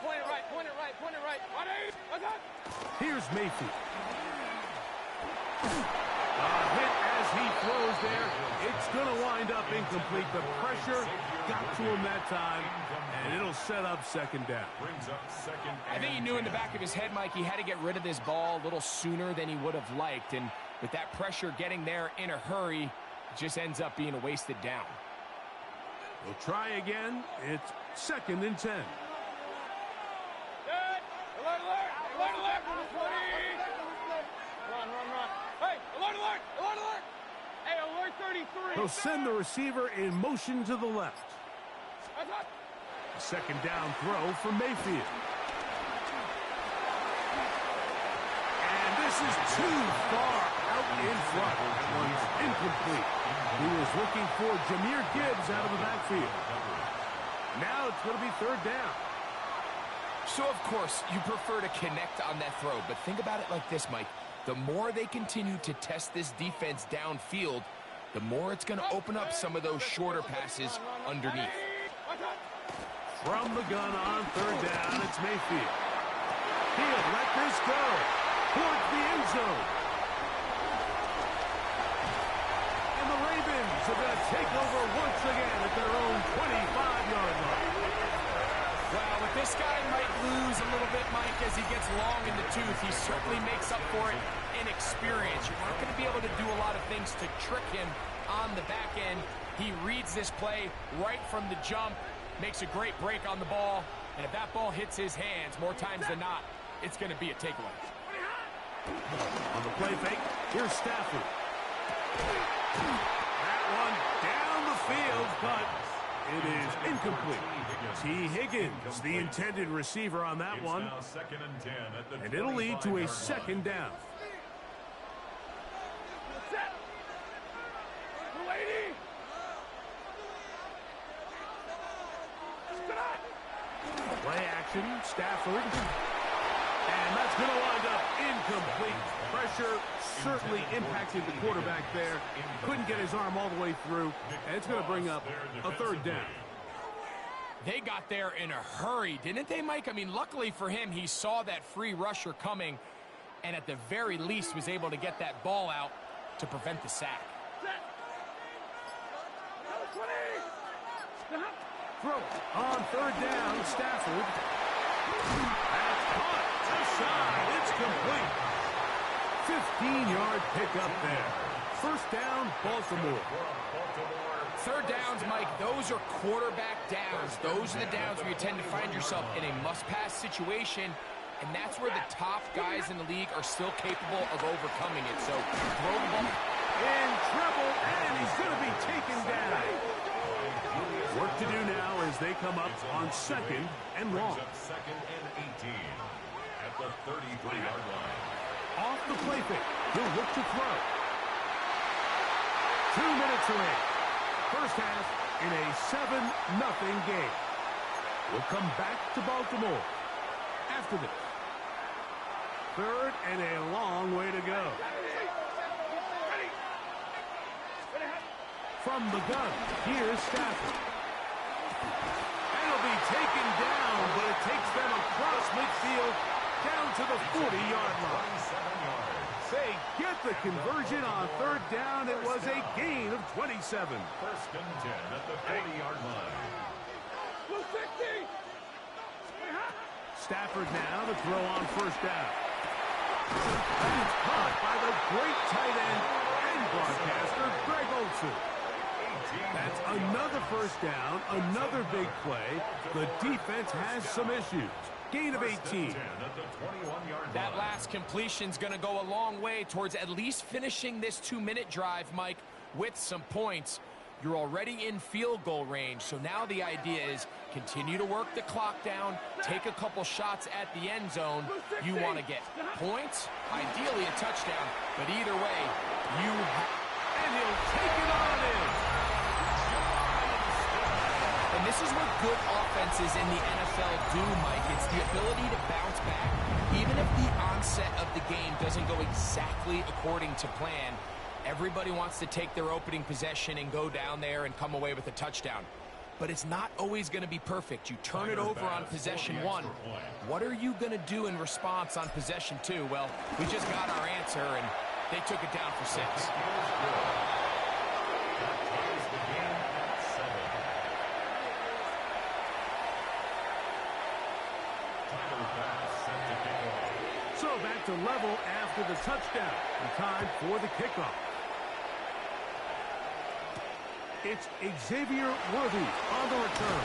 Point it right, point it right, point it right. Here's Mayfield. A hit as he throws there. It's going to wind up incomplete. The pressure got to him that time, and it'll set up 2nd down. I think he knew in the back of his head, Mike, he had to get rid of this ball a little sooner than he would have liked. And with that pressure getting there in a hurry, it just ends up being a wasted down. We'll try again. It's 2nd and 10. Alert, alert! Alert, alert! Run. Hey, alert, alert! Alert, alert! Hey, alert 33! They'll send the receiver in motion to the left. A 2nd down throw for Mayfield. And this is too far out in front. That one's incomplete. He was looking for Jahmyr Gibbs out of the backfield. Now it's going to be 3rd down. So, of course, you prefer to connect on that throw, but think about it like this, Mike. The more they continue to test this defense downfield, the more it's going to open up some of those shorter passes underneath. From the gun on 3rd down, it's Mayfield. He'll let this go towards the end zone. And the Ravens are going to take over once again at their own 25-yard line. Well, with this guy might lose a little bit, Mike, as he gets long in the tooth. He certainly makes up for it in experience. You're not going to be able to do a lot of things to trick him on the back end. He reads this play right from the jump, makes a great break on the ball, and if that ball hits his hands more times than not, it's going to be a takeaway. On the play fake, here's Stafford. That one down the field, but It is incomplete. T. Higgins, the intended receiver on that one. And it'll lead to a second down. Play action, Stafford. And that's going to wind up incomplete. Pressure certainly impacted the quarterback there. Couldn't get his arm all the way through. And it's going to bring up a third down. They got there in a hurry, didn't they, Mike? I mean, luckily for him, he saw that free rusher coming and at the very least was able to get that ball out to prevent the sack. Throw on third down, Stafford. That's caught. Inside. It's complete. 15-yard pickup there. First down, Baltimore. Third downs, Mike, those are quarterback downs. Those are the downs where you tend to find yourself in a must-pass situation, and that's where the top guys in the league are still capable of overcoming it. So throw the ball. In trouble, and he's going to be taken down. Work to do now as they come up on second and long. Second and 18 at the 33-yard line. Off the play fake. He'll look to throw. 2 minutes remaining. First half in a 7-0 game. We'll come back to Baltimore after this. Third and a long way to go. From the gun, here's Stafford. It'll be taken down, but it takes them across midfield down to the 40-yard line. They get the conversion on third down. It was a gain of 27. First and 10 at the 40-yard line. Stafford now to throw on first down. And it's caught by the great tight end and broadcaster, Greg Olsen. That's another first down, another big play. The defense has some issues. Gain of 18. That last completion's going to go a long way towards at least finishing this 2-minute drive, Mike, with some points. You're already in field goal range, so now the idea is continue to work the clock down, take a couple shots at the end zone. You want to get points, ideally a touchdown, but either way, and he'll take it on in. And this is what good offenses in the NFL do, Mike. It's the ability to bounce back. Even if the onset of the game doesn't go exactly according to plan, everybody wants to take their opening possession and go down there and come away with a touchdown. But it's not always going to be perfect. You turn it over on possession 1. What are you going to do in response on possession 2? Well, we just got our answer, and they took it down for 6. So back to level after the touchdown. And time for the kickoff. It's Xavier Worthy on the return.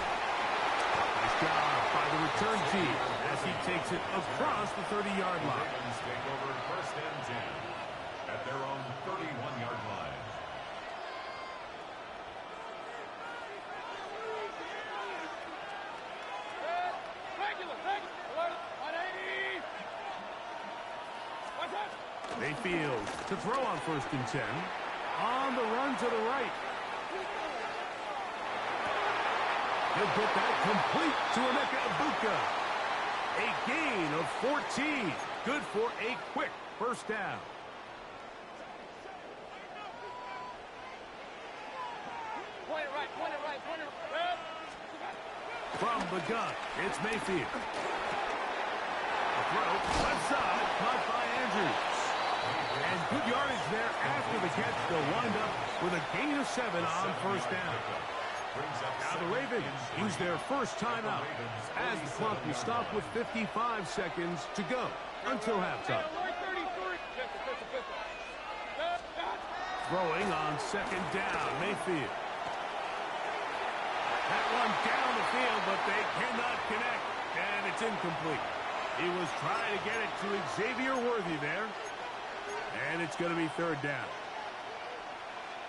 Nice job by the return team as he takes it across the 30-yard line. Ravens take over first and 10 at their own 31-yard line. Mayfield to throw on first and 10. On the run to the right. He'll get that complete to Emeka Egbuka. A gain of 14. Good for a quick first down. Point it right. From the gun, it's Mayfield. A throw, left side, caught by Andrews. And good yardage there after the catch. They'll wind up with a gain of 7 on first down. Now the Ravens use their first timeout as the clock will stop with 55 seconds to go until halftime. Throwing on second down, Mayfield. That one down the field, but they cannot connect, and it's incomplete. He was trying to get it to Xavier Worthy there, and it's going to be third down.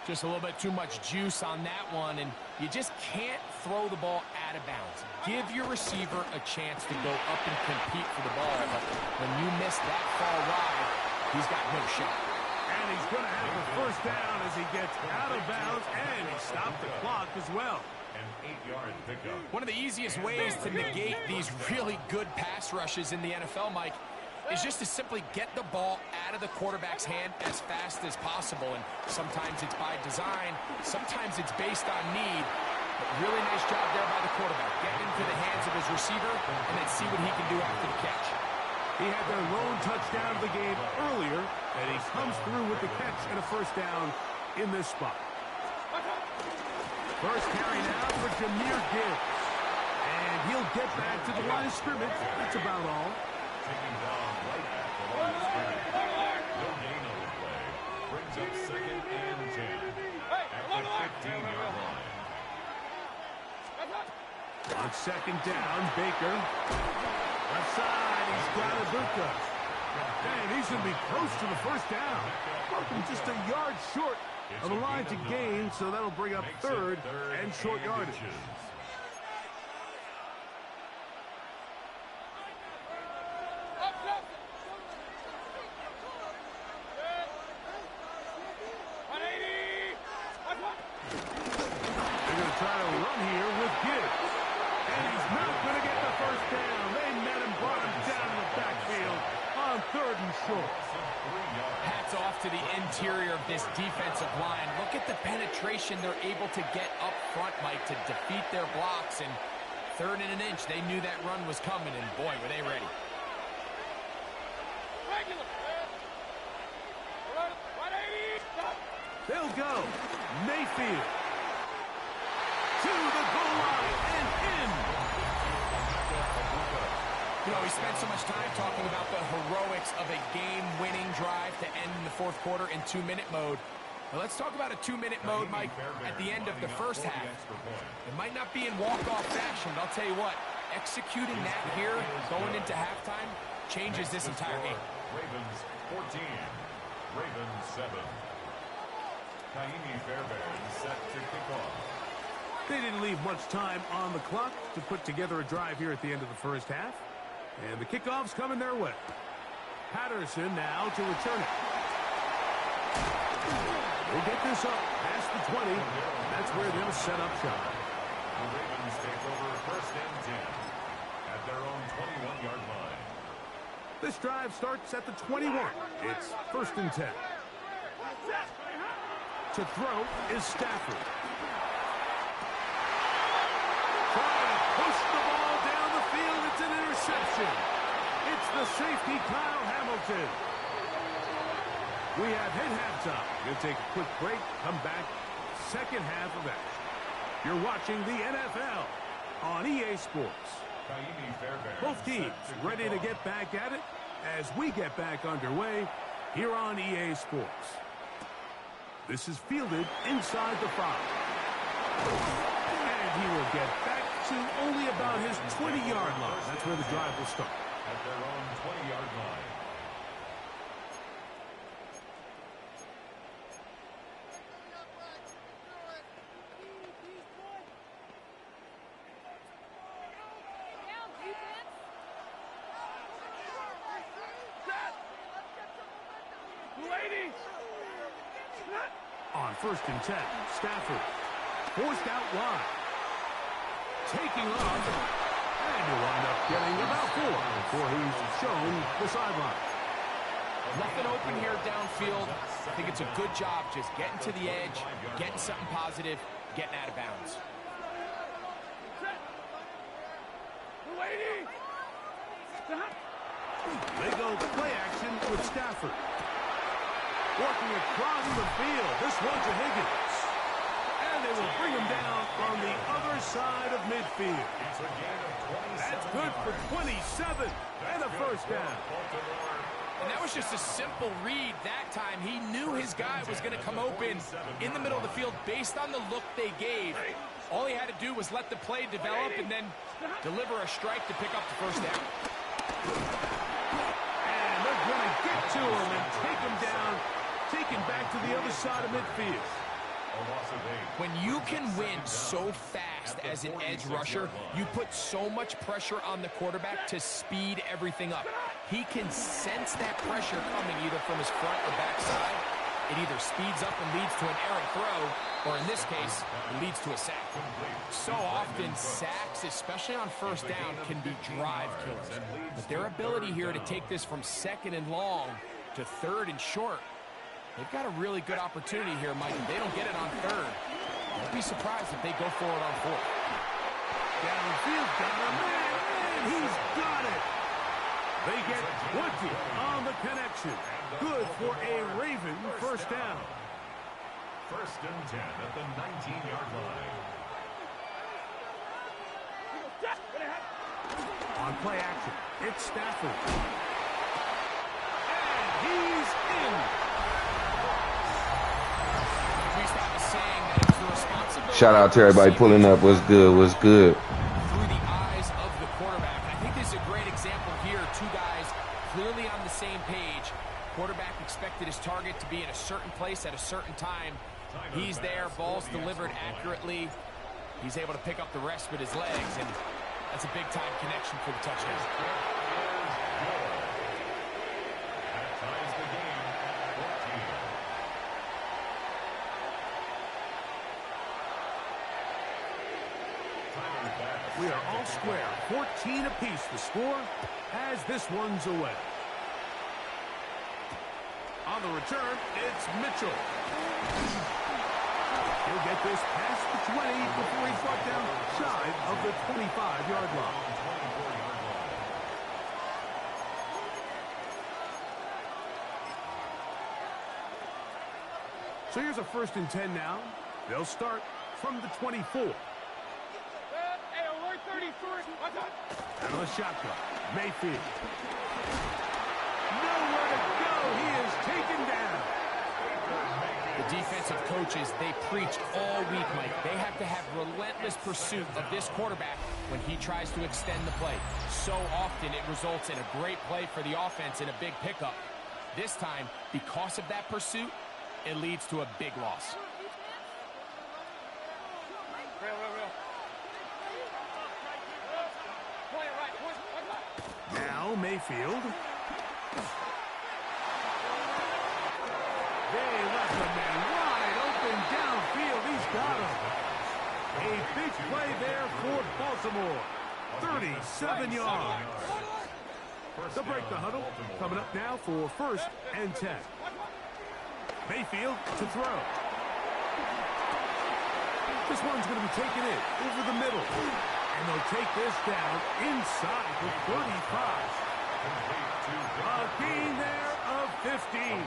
Just a little bit too much juice on that one, and you just can't throw the ball out of bounds. Give your receiver a chance to go up and compete for the ball, but when you miss that far wide, he's got no shot. And he's going to have a first down as he gets out of bounds, and he stopped the clock as well. An 8-yard pickup. One of the easiest ways to negate these really good pass rushes in the NFL, Mike, is just to simply get the ball out of the quarterback's hand as fast as possible. And sometimes it's by design, sometimes it's based on need. But really nice job there by the quarterback. Get into the hands of his receiver and then see what he can do after the catch. He had their lone touchdown of the game earlier, and he comes through with the catch and a first down in this spot. First carry now for Jahmyr Gibbs. And he'll get back to the line of scrimmage. That's about all. Taking down right at the line of scrimmage. No gain on the play. Brings up 2nd and 10 at the 15-yard line. On 2nd down, Baker. Left side, he's got Ibuka. And he's going to be close to the first down. Just a yard short of the line to gain, so that'll bring up 3rd and short yardage. Hats off to the interior of this defensive line. Look at the penetration they're able to get up front, Mike, to defeat their blocks. And 3rd and an inch, they knew that run was coming, and boy, were they ready. They'll go. Mayfield to the goal line and in. You know, we spent so much time talking about the heroics of a game-winning drive to end in the 4th quarter in 2-minute mode. Now let's talk about a 2-minute mode, Mike, at the end of the first half. It might not be in walk-off fashion, but I'll tell you what, executing that here, going into halftime, changes this entire game. Ravens 14, Ravens 7. Kaimi Fairbairn set to kick off. They didn't leave much time on the clock to put together a drive here at the end of the first half. And the kickoff's coming their way. Patterson now to return it. We'll get this up past the 20. That's where they'll set up shop. The Ravens take over 1st and 10 at their own 21-yard line. This drive starts at the 21. It's 1st and 10. To throw is Stafford. Trying to push the ball down the field. It's an interception. It's the safety, Kyle Hamilton. We have hit halftime. We'll take a quick break. Come back. Second half of action. You're watching the NFL on EA Sports. Both teams ready to get back at it as we get back underway here on EA Sports. This is fielded inside the 5. And he will get back to only about his 20-yard line. That's where the drive will start. At their own 20-yard line. On 1st and 10, Stafford forced out wide. Taking off, and he'll wind up getting about 4 before he's shown the sideline. Nothing open here downfield. I think it's a good job just getting to the edge, getting something positive, getting out of bounds. They go play action with Stafford. Working across the field. This one to Higgins. And they will bring him down on the other side of midfield. That's good for 27 and a first down. And that was just a simple read that time. He knew his guy was going to come open in the middle of the field based on the look they gave. All he had to do was let the play develop and then deliver a strike to pick up the first down. And they're going to get to him and take him down, taken back to the other side of midfield. When you can win so fast as an edge rusher, you put so much pressure on the quarterback to speed everything up. He can sense that pressure coming either from his front or back side. It either speeds up and leads to an errant throw, or in this case, it leads to a sack. So often, sacks, especially on first down, can be drive killers. But their ability here to take this from second and long to third and short, they've got a really good opportunity here, Mike. They don't get it on third. Don't be surprised if they go forward on fourth. Downfield, got a man, and he's got it. They get 20 on the connection. Good for a Raven first down. First and 10 at the 19-yard line. On play action, it's Stafford. And he's in. Shout out to everybody pulling up. What's good? What's good? Through the eyes of the quarterback. I think this is a great example here. Two guys clearly on the same page. Quarterback expected his target to be in a certain place at a certain time. He's there. Ball's delivered accurately. He's able to pick up the rest with his legs, and that's a big-time connection for the touchdown. That ties the game at 14. We are all square. 14 apiece the score as this one's away. On the return, it's Mitchell. He'll get this past the 20 before he's brought down shy of the 25-yard line. So here's a 1st and 10 now. They'll start from the 24. And on the shotgun, Mayfield. Nowhere to go. He is taken down. The defensive coaches, they preach all week, Mike. They have to have relentless pursuit of this quarterback when he tries to extend the play. So often it results in a great play for the offense and a big pickup. This time, because of that pursuit, it leads to a big loss. Now Mayfield. They left the man wide open downfield. He's got him. A big play there for Baltimore. 37 yards. They'll break the huddle. Coming up now for 1st and 10. Mayfield to throw. This one's going to be taken in over the middle. And they'll take this down inside the 35. A gain there of 15.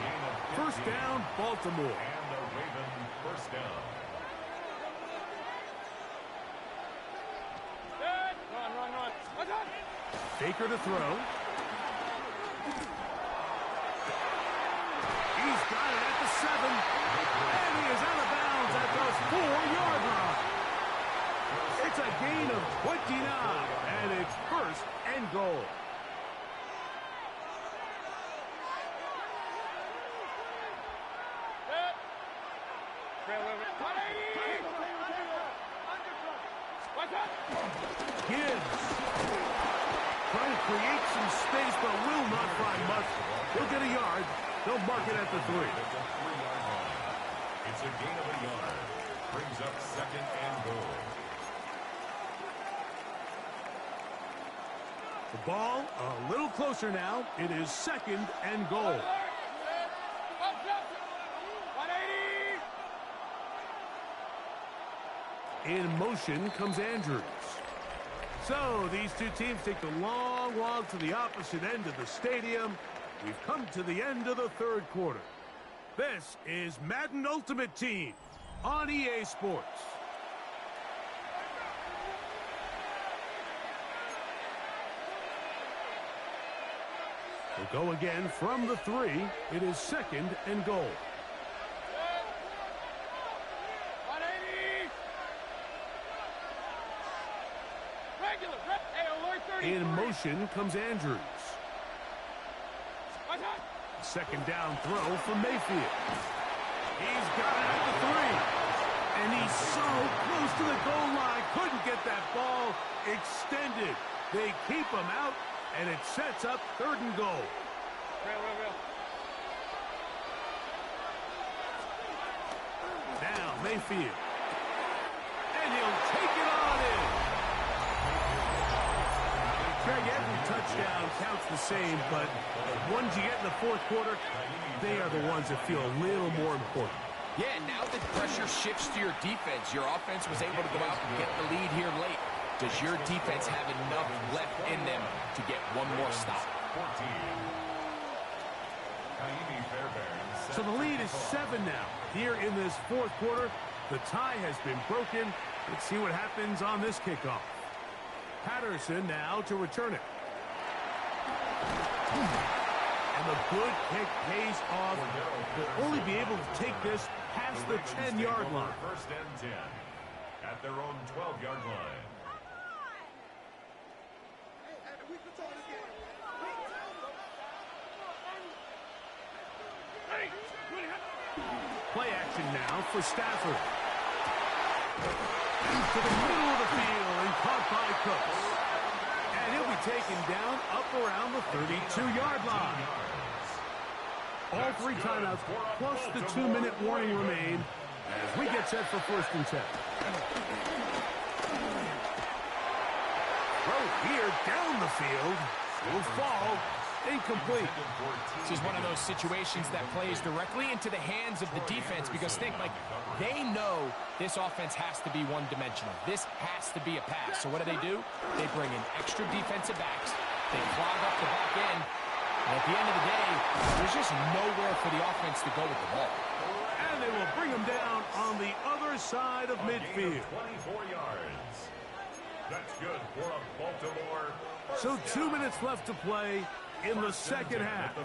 First down, Baltimore. And a Raven first down. Run. Baker to throw. He's got it at the 7. And he is out of bounds at the 4-yard line. It's a gain of 29, and it's 1st and goal. Gibbs trying to create some space, but will not find much. He'll get a yard. They'll mark it at the 3. It's a gain of a yard. Brings up 2nd and goal. The ball a little closer now. It is 2nd and goal. In motion comes Andrews. So these two teams take the long walk to the opposite end of the stadium. We've come to the end of the 3rd quarter. This is Madden Ultimate Team on EA Sports. We'll go again from the 3. It is 2nd and goal. In motion comes Andrews. 2nd down throw from Mayfield. He's got it at the 3. to the goal line. Couldn't get that ball extended. They keep him out, and it sets up 3rd and goal. Now Mayfield. And he'll take it on in. Greg, every touchdown counts the same, but the ones you get in the 4th quarter, they are the ones that feel a little more important. Yeah, now that pressure shifts to your defense, your offense was able to go out and get the lead here late. Does your defense have enough left in them to get one more stop? So the lead is 7 now. Here in this 4th quarter, the tie has been broken. Let's see what happens on this kickoff. Patterson now to return it. And the good kick pays off. Will only be able to take this past the 10-yard line. 1st and 10 at their own 12-yard line. Play action now for Stafford. To the middle of the field and caught by Cooks. And he'll be taken down up around the 32-yard line. All 3 timeouts plus the 2-minute warning remain as we get set for 1st and 10. Throw here down the field. Will fall. Incomplete. This is one of those situations that plays directly into the hands of the defense because think, like, they know this offense has to be one-dimensional. This has to be a pass. So what do? They bring in extra defensive backs. They clog up the back end. And at the end of the day, there's just nowhere for the offense to go with the ball. And they will bring him down on the other side of midfield. 24 yards. That's good for a Baltimore. So 2 minutes left to play in the 2nd half.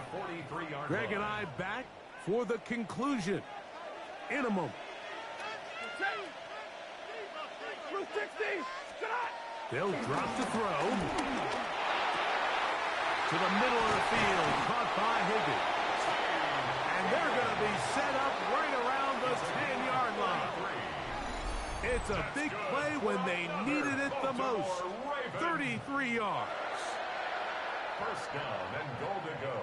Greg and I back for the conclusion in a moment. They'll drop to throw. To the middle of the field, caught by Higgins. And they're going to be set up right around the 10-yard line. It's a big play when they needed it the most. 33 yards. 1st down and goal to go.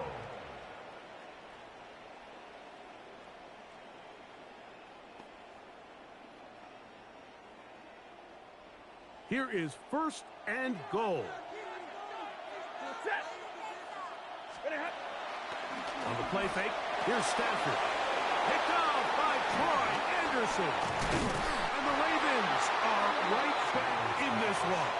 Here is 1st and goal. On the play fake, here's Stafford. Picked off by Troy Anderson. And the Ravens are right back in this one.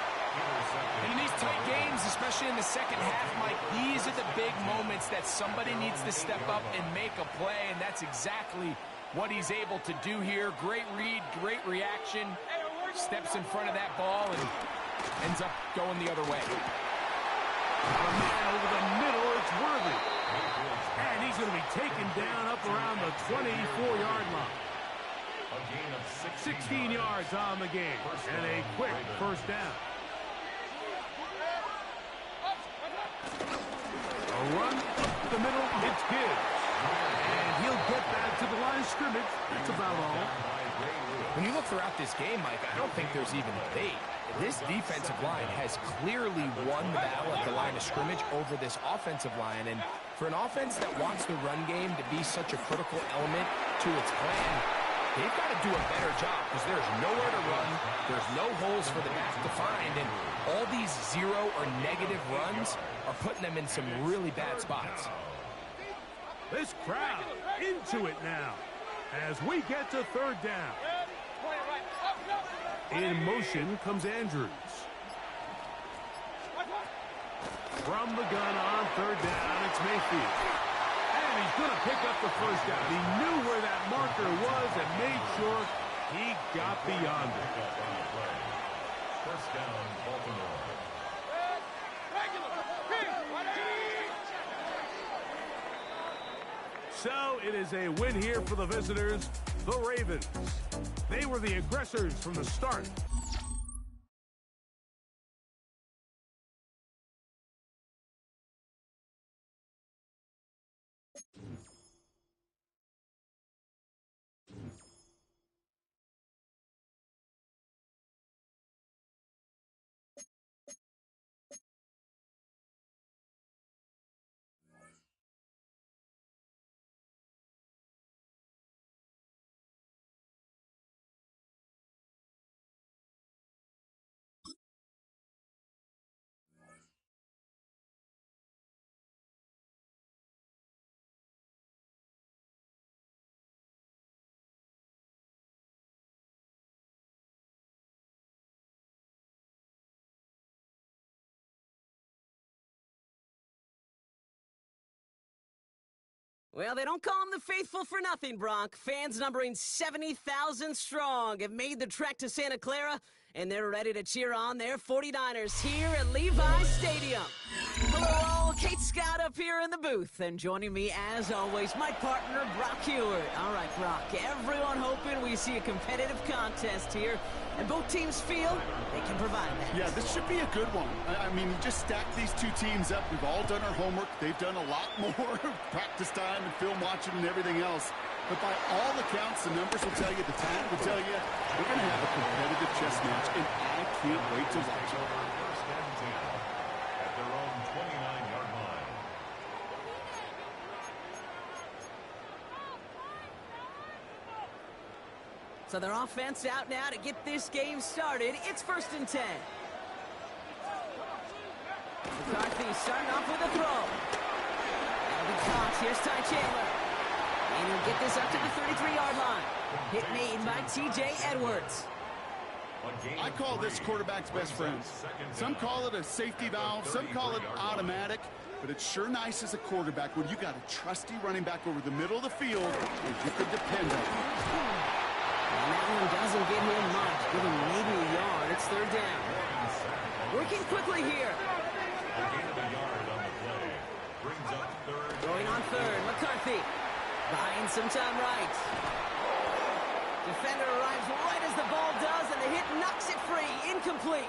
In these tight games, especially in the 2nd half, Mike, these are the big moments that somebody needs to step up and make a play, and that's exactly what he's able to do here. Great read, great reaction, steps in front of that ball and ends up going the other way. A man over the middle, it's Worthy. And he's going to be taken down up around the 24-yard line. A gain of 16 yards on the game, and a quick 1st down. A run up the middle, it's Gibbs. And he'll get back to the line of scrimmage. That's about all. When you look throughout this game, Mike, I don't think there's even a debate. This defensive line has clearly won the battle at the line of scrimmage over this offensive line. And for an offense that wants the run game to be such a critical element to its plan, they've got to do a better job because there's nowhere to run. There's no holes for the back to find. And all these 0 or negative runs are putting them in some really bad spots. This crowd into it now as we get to 3rd down. In motion comes Andrews. From the gun on 3rd down, it's Mayfield. And he's going to pick up the 1st down. He knew where that marker was and made sure he got beyond it. 1st down, Baltimore. So it is a win here for the visitors, the Ravens. They were the aggressors from the start. Well, they don't call them the faithful for nothing, Brock. Fans numbering 70,000 strong have made the trek to Santa Clara, and they're ready to cheer on their 49ers here at Levi's Stadium. Hello, all. Kate Scott up here in the booth, and joining me, as always, my partner, Brock Hewitt. All right, Brock, everyone hoping we see a competitive contest here, and both teams feel they can provide that. Yeah, this should be a good one. I mean, you just stack these two teams up. We've all done our homework. They've done a lot more practice time and film watching and everything else. But by all accounts, the numbers will tell you, the tag will tell you, we're going to have a competitive chess match, and I can't wait to watch it. First and 10 at their own 29-yard line. So their offense out now to get this game started. It's 1st and 10. McCarthy starting off with a throw. That'll be caught. Here's Ty Chandler. And he'll get this up to the 33-yard line. Hit made by T.J. Edwards. I call this quarterback's best friend. Some call it a safety valve, some call it automatic, but it's sure nice as a quarterback when you got a trusty running back over the middle of the field that you can depend on. And that one doesn't get him much. Give him maybe a yard. It's 3rd down. Working quickly here. A gain of a yard on the play. Brings up 3rd. Going on 3rd. McCarthy buying some time right. Defender arrives right as the ball does, and the hit knocks it free. Incomplete.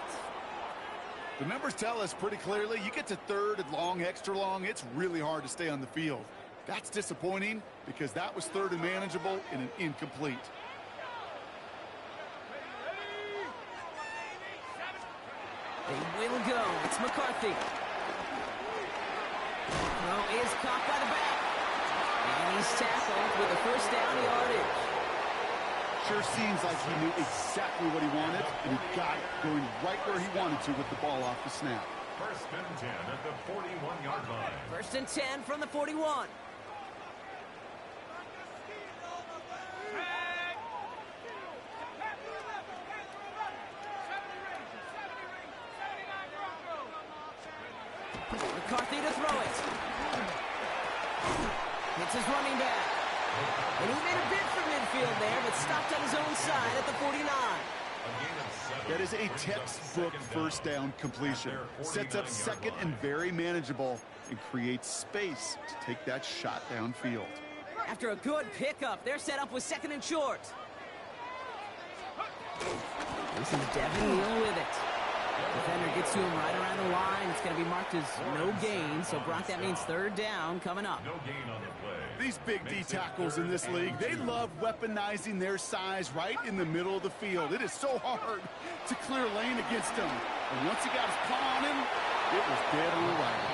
The numbers tell us pretty clearly, you get to 3rd and long, extra long, it's really hard to stay on the field. That's disappointing because that was 3rd and manageable and an incomplete. They will go. It's McCarthy. Throw is caught by the back. And he's tackled with a 1st down yardage. Sure seems like he knew exactly what he wanted, and he got it going right where he wanted to with the ball off the snap. 1st and 10 at the 41-yard line. 1st and 10 from the 41. McCarthy to throw it. Hits his running back. And he made a bid for midfield there, but stopped on his own side at the 49. That is a textbook 1st down completion. Sets up 2nd and very manageable and creates space to take that shot downfield. After a good pickup, they're set up with 2nd and short. This is Devin Neal with it. Defender gets to him right around the line. It's going to be marked as no gain. So, Brock, that means 3rd down coming up. No gain on the play. These big D tackles in this league, they love weaponizing their size right in the middle of the field. It is so hard to clear lane against them. And once he got his paw on him, it was dead on arrival.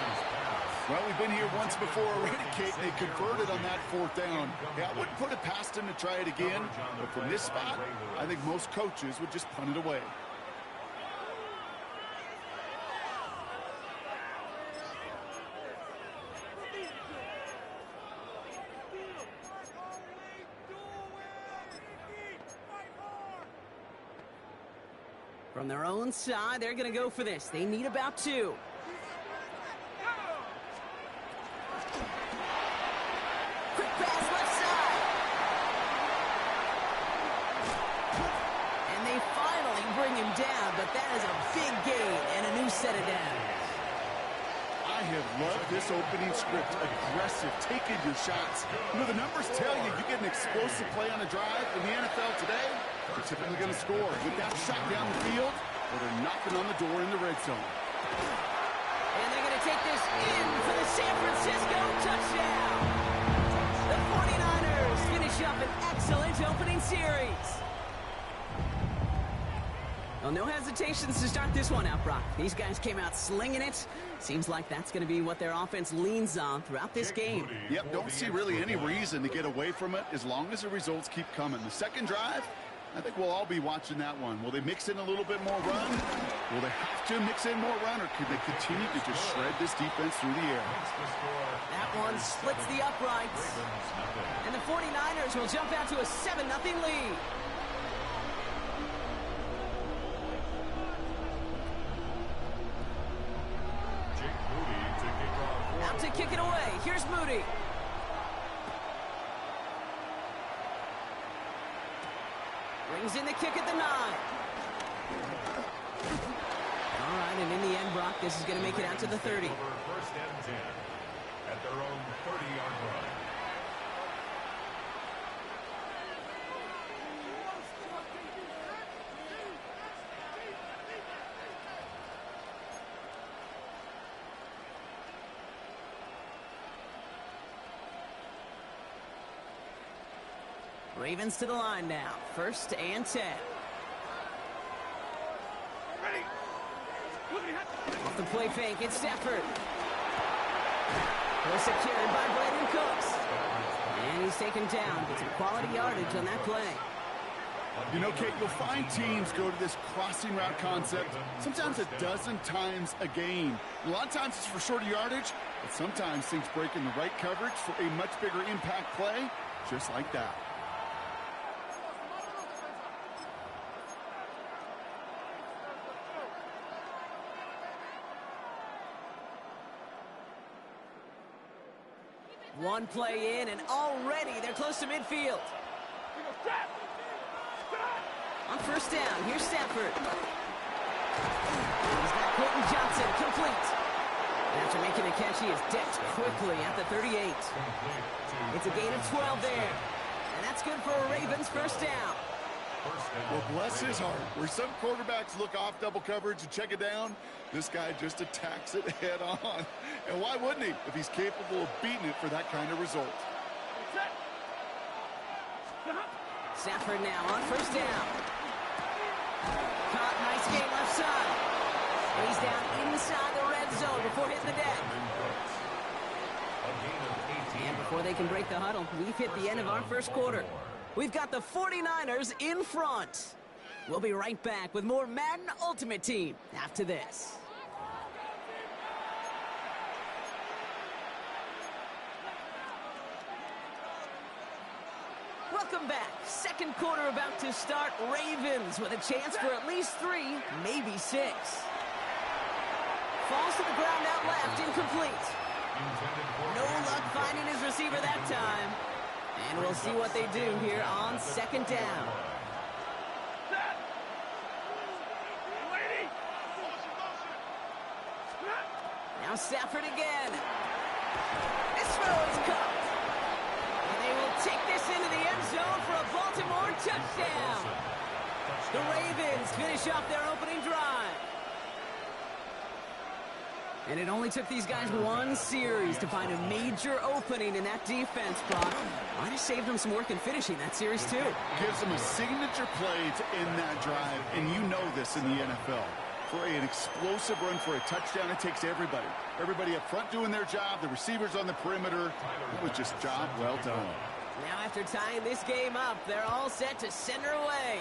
Well, we've been here once before already, Kate. They converted on that 4th down. Yeah, I wouldn't put it past him to try it again. But from this spot, I think most coaches would just punt it away. From their own side, they're going to go for this. They need about 2. Quick pass left side. And they finally bring him down, but that is a big gain and a new set of downs. I have loved this opening script. Aggressive, taking your shots. You know, the numbers tell you you get an explosive play on a drive in the NFL today, you're typically going to score. With that shot down the field, or they're knocking on the door in the red zone. And they're going to take this in for the San Francisco touchdown. The 49ers finish up an excellent opening series. Well, no hesitations to start this one out, Brock. These guys came out slinging it. Seems like that's going to be what their offense leans on throughout this game. Yep, don't see really any reason to get away from it as long as the results keep coming. The second drive, I think we'll all be watching that one. Will they mix in a little bit more run? Will they have to mix in more run, or could they continue to just shred this defense through the air? That one splits the uprights. And the 49ers will jump out to a 7-0 lead. Out to kick it away. Here's Moody. Brings in the kick at the 9. All right, and in the end, Brock, this is going to make it out to the 30. First and 10 at their own 30-yard line. Ravens to the line now. First and 10. Off the play fake, it's Stafford. Well secured by Brandon Cooks. And he's taken down. Gets some quality yardage on that play. You know, Kate, you'll find teams go to this crossing route concept sometimes a dozen times a game. A lot of times it's for shorter yardage, but sometimes things break in the right coverage for a much bigger impact play, just like that. One play in, and already they're close to midfield. On first down, here's Stafford. He's got Quentin Johnson, complete. And after making the catch, he is decked quickly at the 38. It's a gain of 12 there. And that's good for a Ravens first down. Well, bless his heart. Where some quarterbacks look off double coverage and check it down, this guy just attacks it head on. And why wouldn't he if he's capable of beating it for that kind of result? Stafford now on first down. Caught, nice game left side. And he's down inside the red zone before hitting the deck. And before they can break the huddle, we've hit the end of our first quarter. We've got the 49ers in front. We'll be right back with more Madden Ultimate Team after this. Welcome back. Second quarter about to start. Ravens with a chance for at least 3, maybe 6. Falls to the ground out left, incomplete. No luck finding his receiver that time. And we'll see what they do here on second down. Now Stafford again. This throw is caught. And they will take this into the end zone for a Baltimore touchdown. The Ravens finish off their opening drive. And it only took these guys one series to find a major opening in that defense, Brock. Might have saved them some work in finishing that series, too. Gives them a signature play to end that drive, and you know this in the NFL. For an explosive run for a touchdown, it takes everybody. Everybody up front doing their job, the receivers on the perimeter. It was just job well done. Now after tying this game up, they're all set to send her away.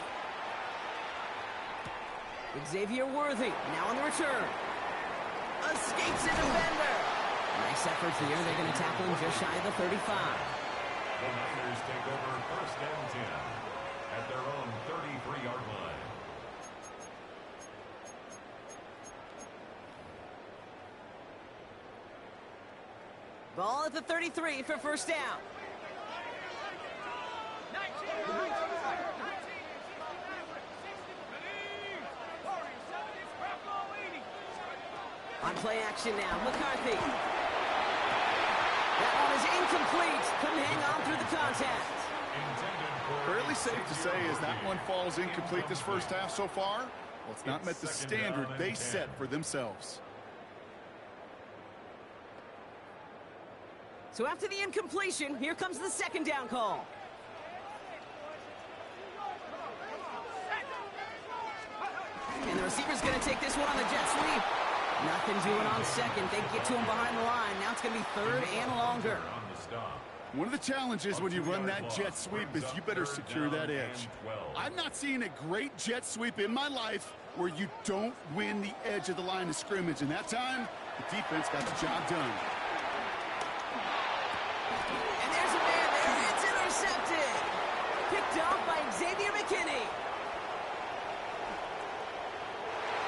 Xavier Worthy now on the return. Escapes a defender. Nice effort here. They're going to tackle him just shy of the 35. The Niners take over first and 10 at their own 33-yard line. Ball at the 33 for first down. On play action now, McCarthy. That one is incomplete. Couldn't hang on through the contact. Fairly safe to say as that one falls incomplete this first half so far. Well, it's not met the standard they set for themselves. So after the incompletion, here comes the second down call. And the receiver's going to take this one on the jet sweep. Nothing doing on second. They get to him behind the line. Now it's going to be third and longer. One of the challenges when you run that jet sweep is you better secure that edge. I've not seen a great jet sweep in my life where you don't win the edge of the line of scrimmage. And that time, the defense got the job done. And there's a man there. It's intercepted. Picked off by Xavier McKinney.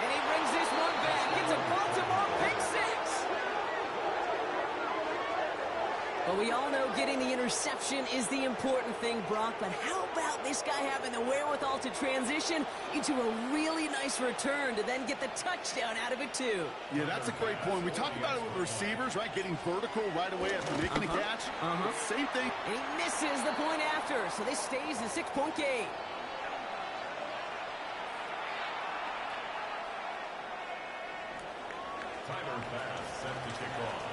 And he brings this one back. It's a Baltimore pick six. But we all know getting the interception is the important thing, Brock, but how about this guy having the wherewithal to transition into a really nice return to then get the touchdown out of it, too? Yeah, that's a great point. We talk about it with receivers, right? Getting vertical right away after making a catch. Same thing. And he misses the point after, so this stays a 6-point game. Tyler Bass set to kick off.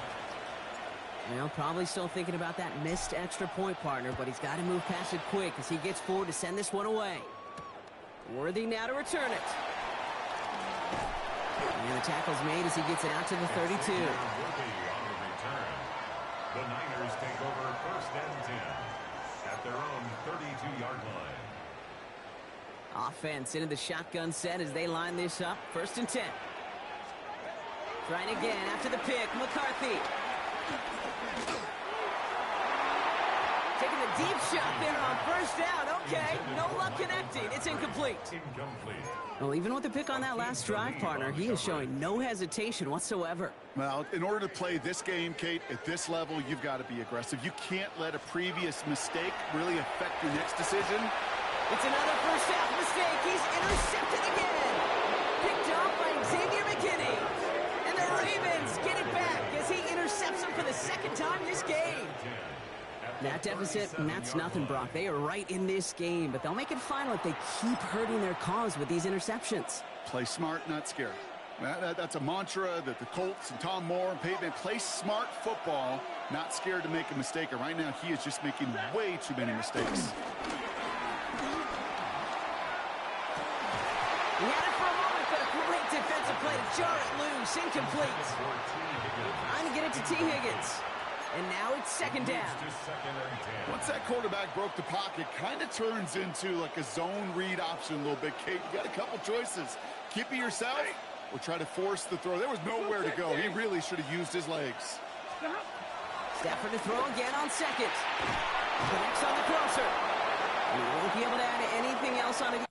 Well, probably still thinking about that missed extra point, partner, but he's got to move past it quick as he gets forward to send this one away. Worthy now to return it. And the tackle's made as he gets it out to the 32. Worthy on the return. The Niners take over 1st and 10 at their own 32-yard line. Offense into the shotgun set as they line this up. 1st and 10. Trying again after the pick. McCarthy. Taking the deep shot there on 1st down. Okay, no luck connecting. It's incomplete. Well, even with the pick on that last drive, partner, he is showing no hesitation whatsoever. Well, in order to play this game, Kate, at this level, you've got to be aggressive. You can't let a previous mistake really affect your next decision. It's another first half mistake. He's intercepted again. Picked off by Xavier McKinney. And the Ravens get it back as he intercepts him for the 2nd time this game. That deficit, and that's nothing, Brock. They are right in this game, but they'll make it final if they keep hurting their cause with these interceptions. Play smart, not scared. That's a mantra that the Colts and Tom Moore and Peyton play smart football, not scared to make a mistake. And right now, he is just making way too many mistakes. He had it for a moment, but a great defensive play to jar it loose. Incomplete. Trying to get it to T. Higgins. And now it's 2nd down. Once that quarterback broke the pocket, kind of turns into like a zone read option a little bit, Kate. You got a couple choices. Keep it yourself or try to force the throw. There was nowhere to go. He really should have used his legs. Stafford to throw again on 2nd. Connects on the crosser. He won't be able to add anything else on it.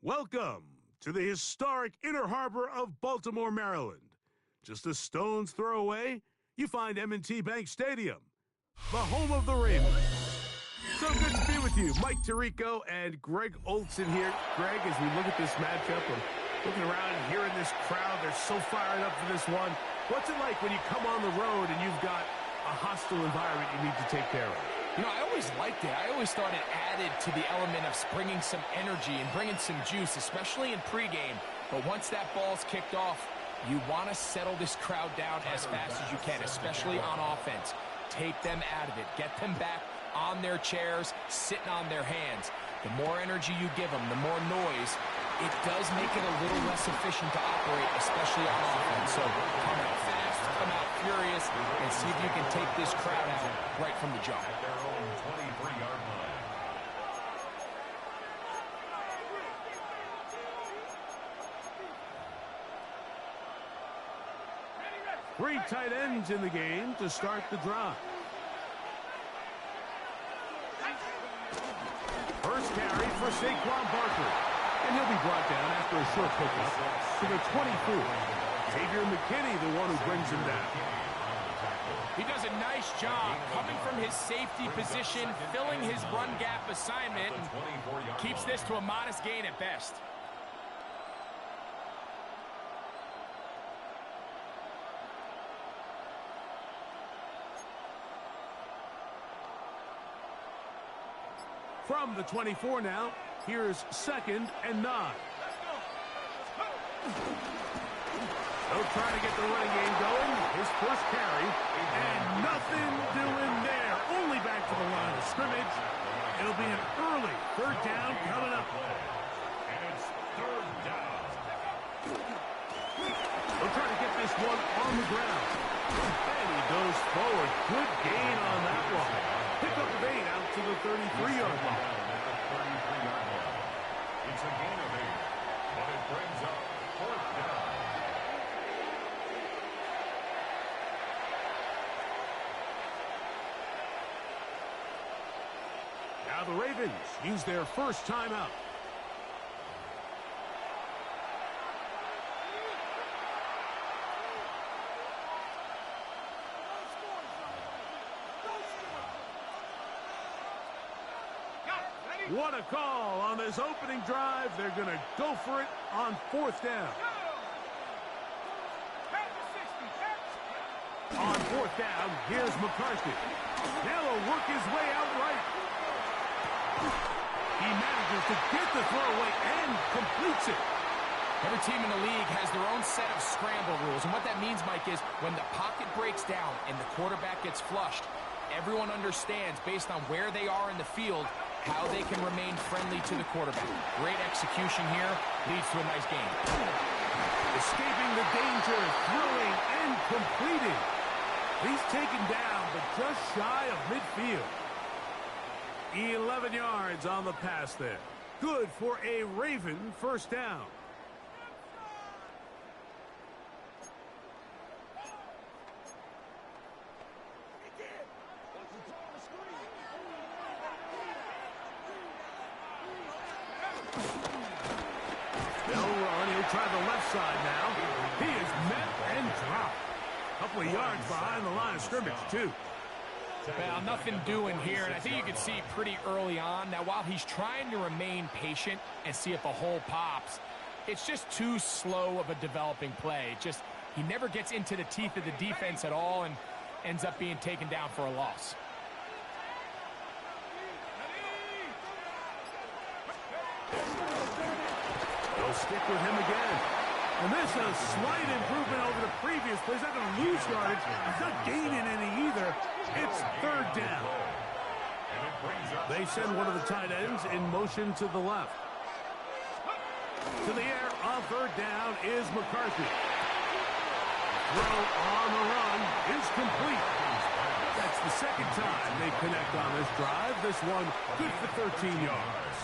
Welcome to the historic Inner Harbor of Baltimore, Maryland. Just a stone's throw away, you find M&T Bank Stadium, the home of the Ravens. So good to be with you. Mike Tirico and Greg Olson here. Greg, as we look at this matchup, I'm looking around and hearing this crowd. They're so fired up for this one. What's it like when you come on the road and you've got a hostile environment you need to take care of? You know, I always liked it. I always thought it added to the element of bringing some energy and bringing some juice, especially in pregame. But once that ball's kicked off, you want to settle this crowd down as fast as you can, especially on offense. Take them out of it. Get them back on their chairs, sitting on their hands. The more energy you give them, the more noise, it does make it a little less efficient to operate, especially on offense. So come out fast, come out furious, and see if you can take this crowd out right from the jump. At their own 23-yard line. Three tight ends in the game to start the drive. First carry for Saquon Barkley. And he'll be brought down after a short pickup to the 24. Xavier McKinney, the one who brings him down. He does a nice job coming from his safety position, filling his run gap assignment, and keeps this to a modest gain at best. From the 24 now, here's 2nd and 9. They'll try to get the running game going. His first carry, and nothing doing there. Only back to the line of scrimmage. It'll be an early 3rd down coming up. And it's 3rd down. They'll try to get this one on the ground. And he goes forward. Good gain on that one. Pick up of 8 out to the 33-yard line. It's a gain of 8, but it brings up 4th down. Now the Ravens use their first timeout. What a call on this opening drive. They're going to go for it on 4th down. On 4th down, here's McCarthy. Now he'll work his way out right. He manages to get the throw away and completes it. Every team in the league has their own set of scramble rules, and what that means, Mike, is when the pocket breaks down and the quarterback gets flushed, everyone understands, based on where they are in the field, how they can remain friendly to the quarterback. Great execution here, leads to a nice game. Escaping the danger, throwing and completing. He's taken down, but just shy of midfield. 11 yards on the pass there. Good for a Raven first down. They'll run. He'll try the left side now. He is met and dropped. A couple of yards behind the line of scrimmage, too. Well, nothing doing here, and I think you can see pretty early on. Now, while he's trying to remain patient and see if a hole pops, it's just too slow of a developing play. He never gets into the teeth of the defense at all and ends up being taken down for a loss. They'll stick with him again. And this is a slight improvement over the previous play. He's not going to lose yardage. He's not gaining any either. It's 3rd down. They send one of the tight ends in motion to the left. To the air on 3rd down is McCarthy. Throw on the run is complete. That's the 2nd time they connect on this drive. This one good for 13 yards.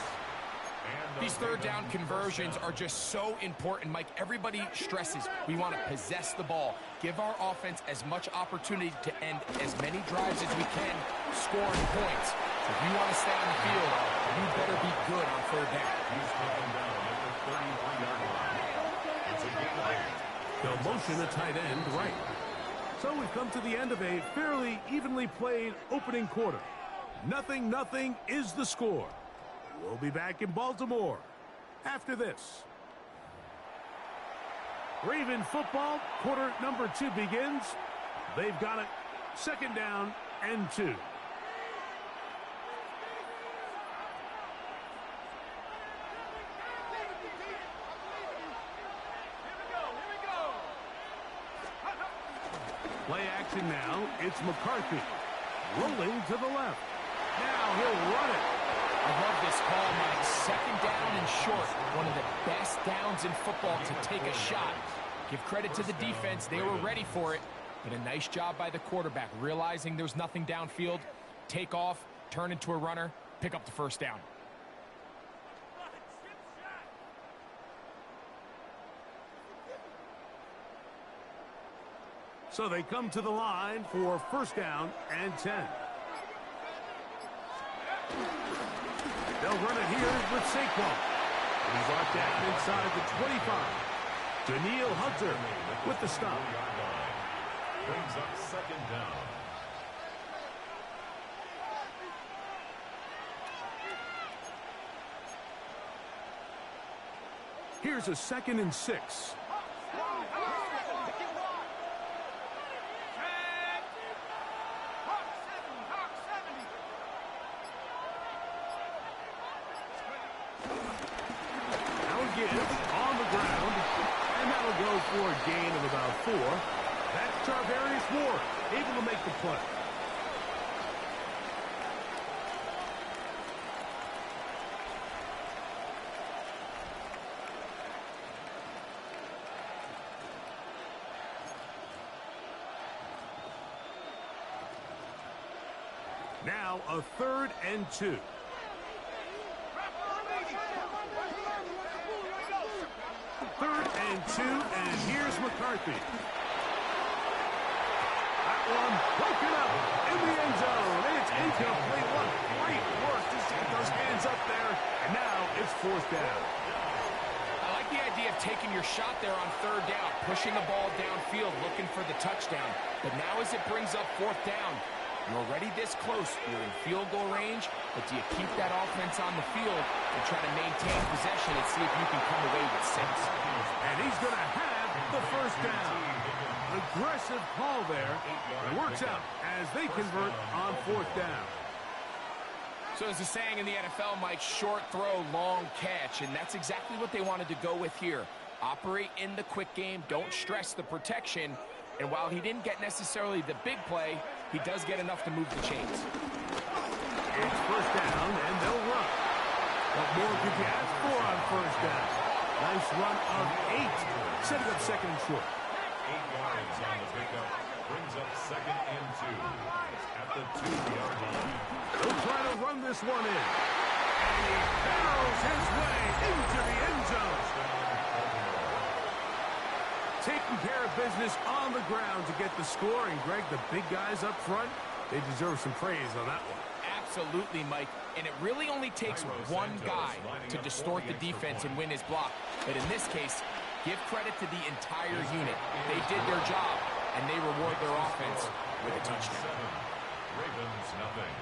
These 3rd down conversions are just so important, Mike. Everybody stresses we want to possess the ball, give our offense as much opportunity to end as many drives as we can, scoring points. So if you want to stay on the field, you better be good on 3rd down. He's taken down at the 33-yard line. It's a gain of 8. They'll motion a tight end right. So we've come to the end of a fairly evenly played opening quarter. 0-0 is the score. We'll be back in Baltimore after this. Raven football, quarter number 2 begins. They've got it 2nd down and 2. Play action now. It's McCarthy rolling to the left. Now he'll run it. I love this call, Mike. 2nd down and short. One of the best downs in football to take a shot. Give credit to the defense. They were ready for it. But a nice job by the quarterback, realizing there's nothing downfield. Take off, turn into a runner, pick up the 1st down. So they come to the line for 1st down and 10. They'll run it here with Saquon. He's brought down inside the 25. Daniil Hunter with the stop. Brings up 2nd down. Here's a 2nd and 6. gives on the ground, and that'll go for a gain of about 4. That's Charvarius Ward, able to make the play. Now a 3rd and 2. Third and 2, and here's McCarthy. That one broken up in the end zone. It's incomplete. What great work to get those hands up there. And now it's 4th down. I like the idea of taking your shot there on 3rd down, pushing the ball downfield, looking for the touchdown. But now as it brings up 4th down, you're already this close. You're in field goal range, but do you keep that offense on the field and try to maintain possession and see if you can come away with 6? And he's going to have the 1st down. Aggressive call there. It works out as they convert on 4th down. So as the saying in the NFL, Mike, short throw, long catch, and that's exactly what they wanted to go with here. Operate in the quick game, don't stress the protection, and while he didn't get necessarily the big play, he does get enough to move the chains. It's 1st down, and they'll run. What more could you ask for on 1st down? Nice run of 8, setting up 2nd and short. 8 yards on the pickup, brings up 2nd and 2 at the 2-yard line. He'll try to run this one in. And he barrels his way into the end zone. Taking care of business on the ground to get the score. And, Greg, the big guys up front, they deserve some praise on that one. Absolutely, Mike. And it really only takes one guy to distort the defense and win his block. But in this case, give credit to the entire unit. They did their job, and they reward their offense with a touchdown. Ravens nothing.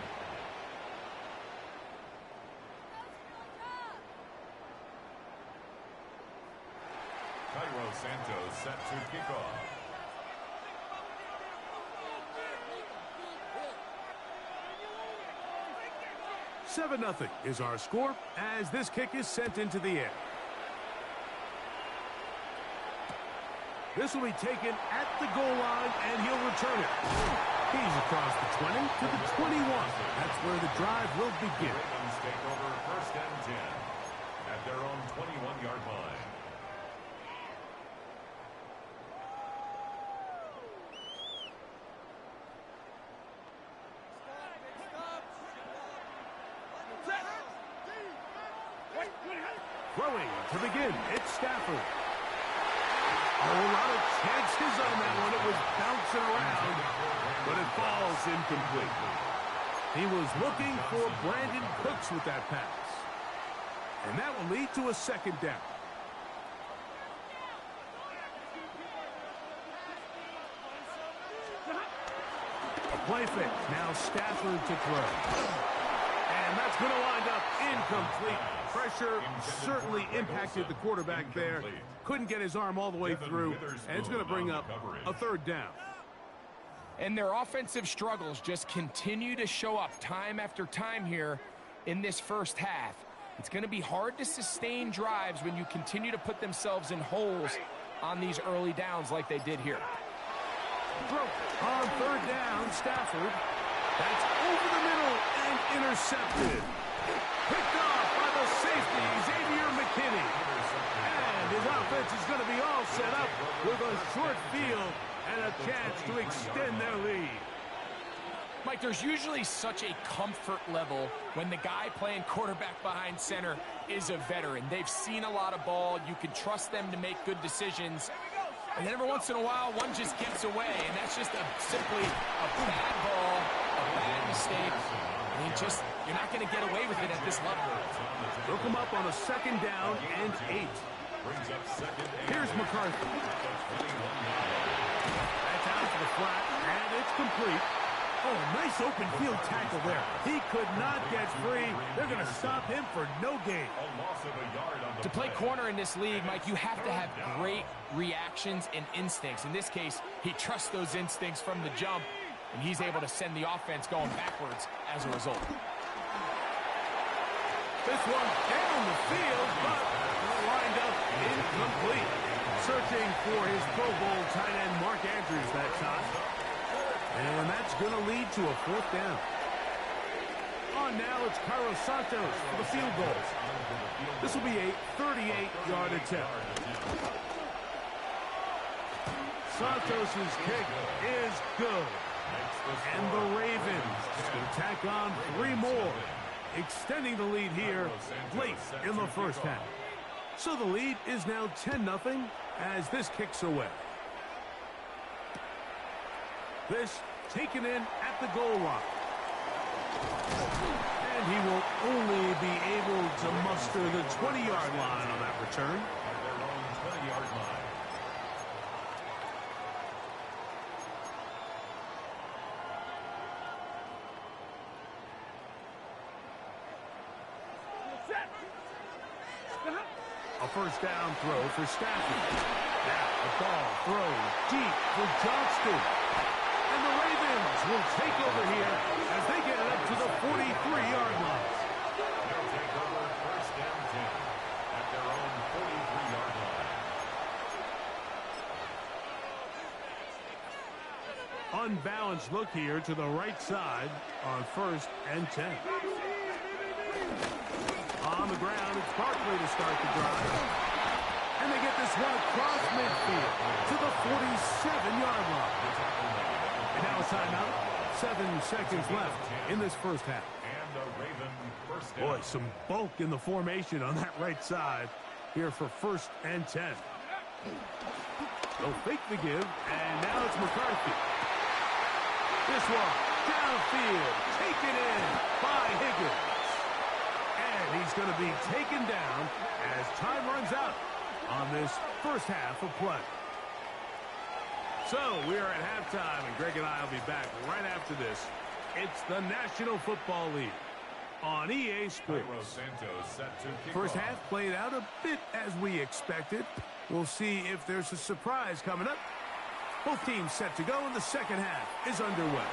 Cairo Santos set to kick off. Seven 0 is our score as this kick is sent into the air. This will be taken at the goal line, and he'll return it. He's across the 20 to the 21. That's where the drive will begin. Ravens take over 1st and 10 at their own 21-yard line. Throwing to begin, it's Stafford. A lot of chances on that one. It was bouncing around, but it falls incomplete. He was looking for Brandon Cooks with that pass. And that will lead to a 2nd down. A play fake. Now Stafford to throw. And that's going to wind up incomplete. Pressure certainly impacted the quarterback there. Couldn't get his arm all the way through, and it's going to bring up a 3rd down. And their offensive struggles just continue to show up time after time here in this first half. It's going to be hard to sustain drives when you continue to put themselves in holes on these early downs like they did here. On 3rd down, Stafford. That's over the middle and intercepted. Picked off by the safety, Xavier McKinney. And his offense is going to be all set up with a short field and a chance to extend their lead. Mike, there's usually such a comfort level when the guy playing quarterback behind center is a veteran. They've seen a lot of ball. You can trust them to make good decisions. And then every once in a while, one just gets away, and that's just simply a bad ball, a bad mistake. I mean, you're not going to get away with it at this level. They'll come up on a 2nd down and 8. Here's McCarthy. That's out to the flat, and it's complete. Oh, nice open field tackle there. He could not get free. They're going to stop him for no gain. To play corner in this league, Mike, you have to have great reactions and instincts. In this case, he trusts those instincts from the jump, and he's able to send the offense going backwards as a result. This one down the field, but wind up Reaching for his Pro Bowl tight end Mark Andrews that time. And that's going to lead to a 4th down. On now, it's Carlos Santos for the field goal. This will be a 38-yard attempt. Santos's kick is good. And the Ravens will tack on 3 more, extending the lead here late in the first half. So the lead is now 10-0 as this kicks away. This taken in at the goal line. And he will only be able to muster the 20-yard line on that return. Their own 20-yard line. A first down throw for Stafford. Now the ball throws deep for Johnston. And the Ravens will take over here as they get it up to the 43-yard line. They'll take over first down 10 at their own 43-yard line. Unbalanced look here to the right side on 1st and 10. On the ground, it's Barkley to start the drive. And they get this one across midfield to the 47-yard line. And now a timeout. 7 seconds left in this first half. And the Raven first down. Boy, some bulk in the formation on that right side here for 1st and 10. They'll fake the give, and now it's McCarthy. This one, downfield, taken in by Higgins. And he's going to be taken down as time runs out on this first half of play. So we are at halftime, and Greg and I will be back right after this. It's the National Football League on EA Sports. First half played out a bit as we expected. We'll see if there's a surprise coming up. Both teams set to go, and the second half is underway.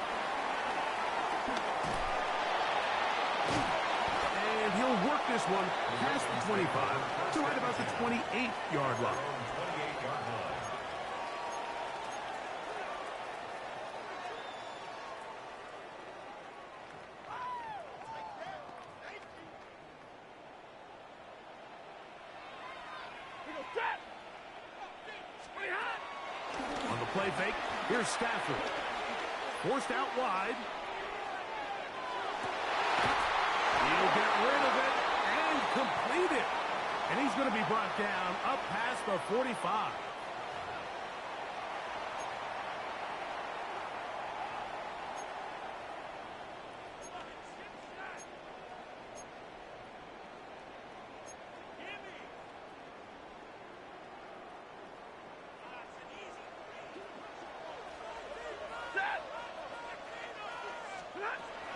And he'll work this one past the 25 to right about the 28-yard line. On the play fake, here's Stafford. Forced out wide. He'll get rid of it and complete it. And he's going to be brought down up past the 45.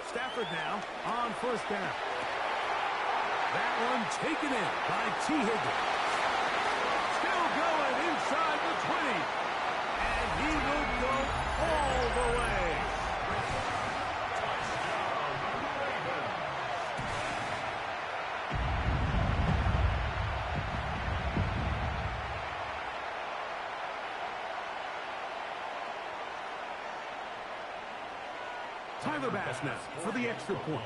Stafford now on first down. That one taken in by T. Higgins. Still going inside the 20. And he will go all the way. Tyler Bass now for the extra point.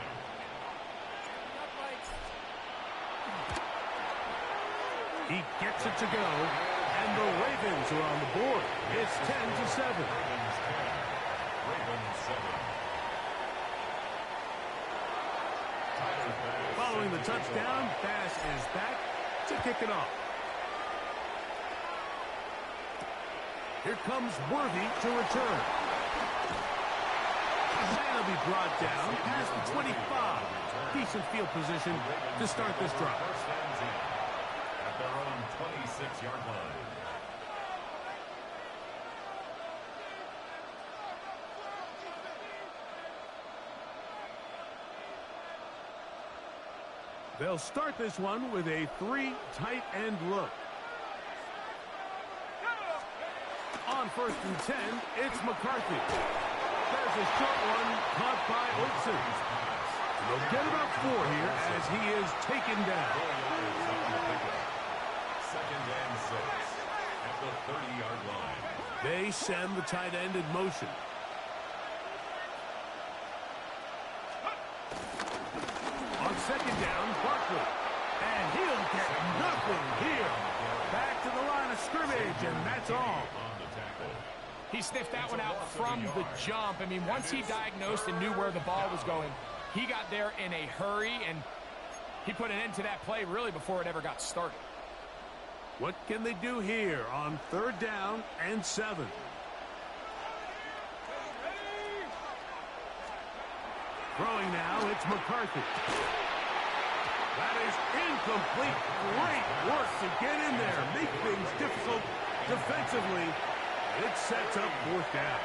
He gets it to go, and the Ravens are on the board. It's 10-7. Following the touchdown, Bass is back to kick it off. Here comes Worthy to return. That'll be brought down past the 25. Decent field position to start this drive. At their own 26-yard line. They'll start this one with a 3 tight end look. On 1st and 10, it's McCarthy. There's a short one caught by Olsen. They'll get about 4 here as he is taken down. 2nd and 6 at the the 30-yard line. They send the tight end in motion. On second down, Barkley. And he'll get nothing here. Back to the line of scrimmage, and that's all. He sniffed that one out from the jump. I mean, once he diagnosed and knew where the ball was going, he got there in a hurry, and he put an end to that play really before it ever got started. What can they do here on third down and 7? Throwing now, it's McCarthy. That is incomplete. Great work to get in there, make things difficult defensively. It sets up fourth down.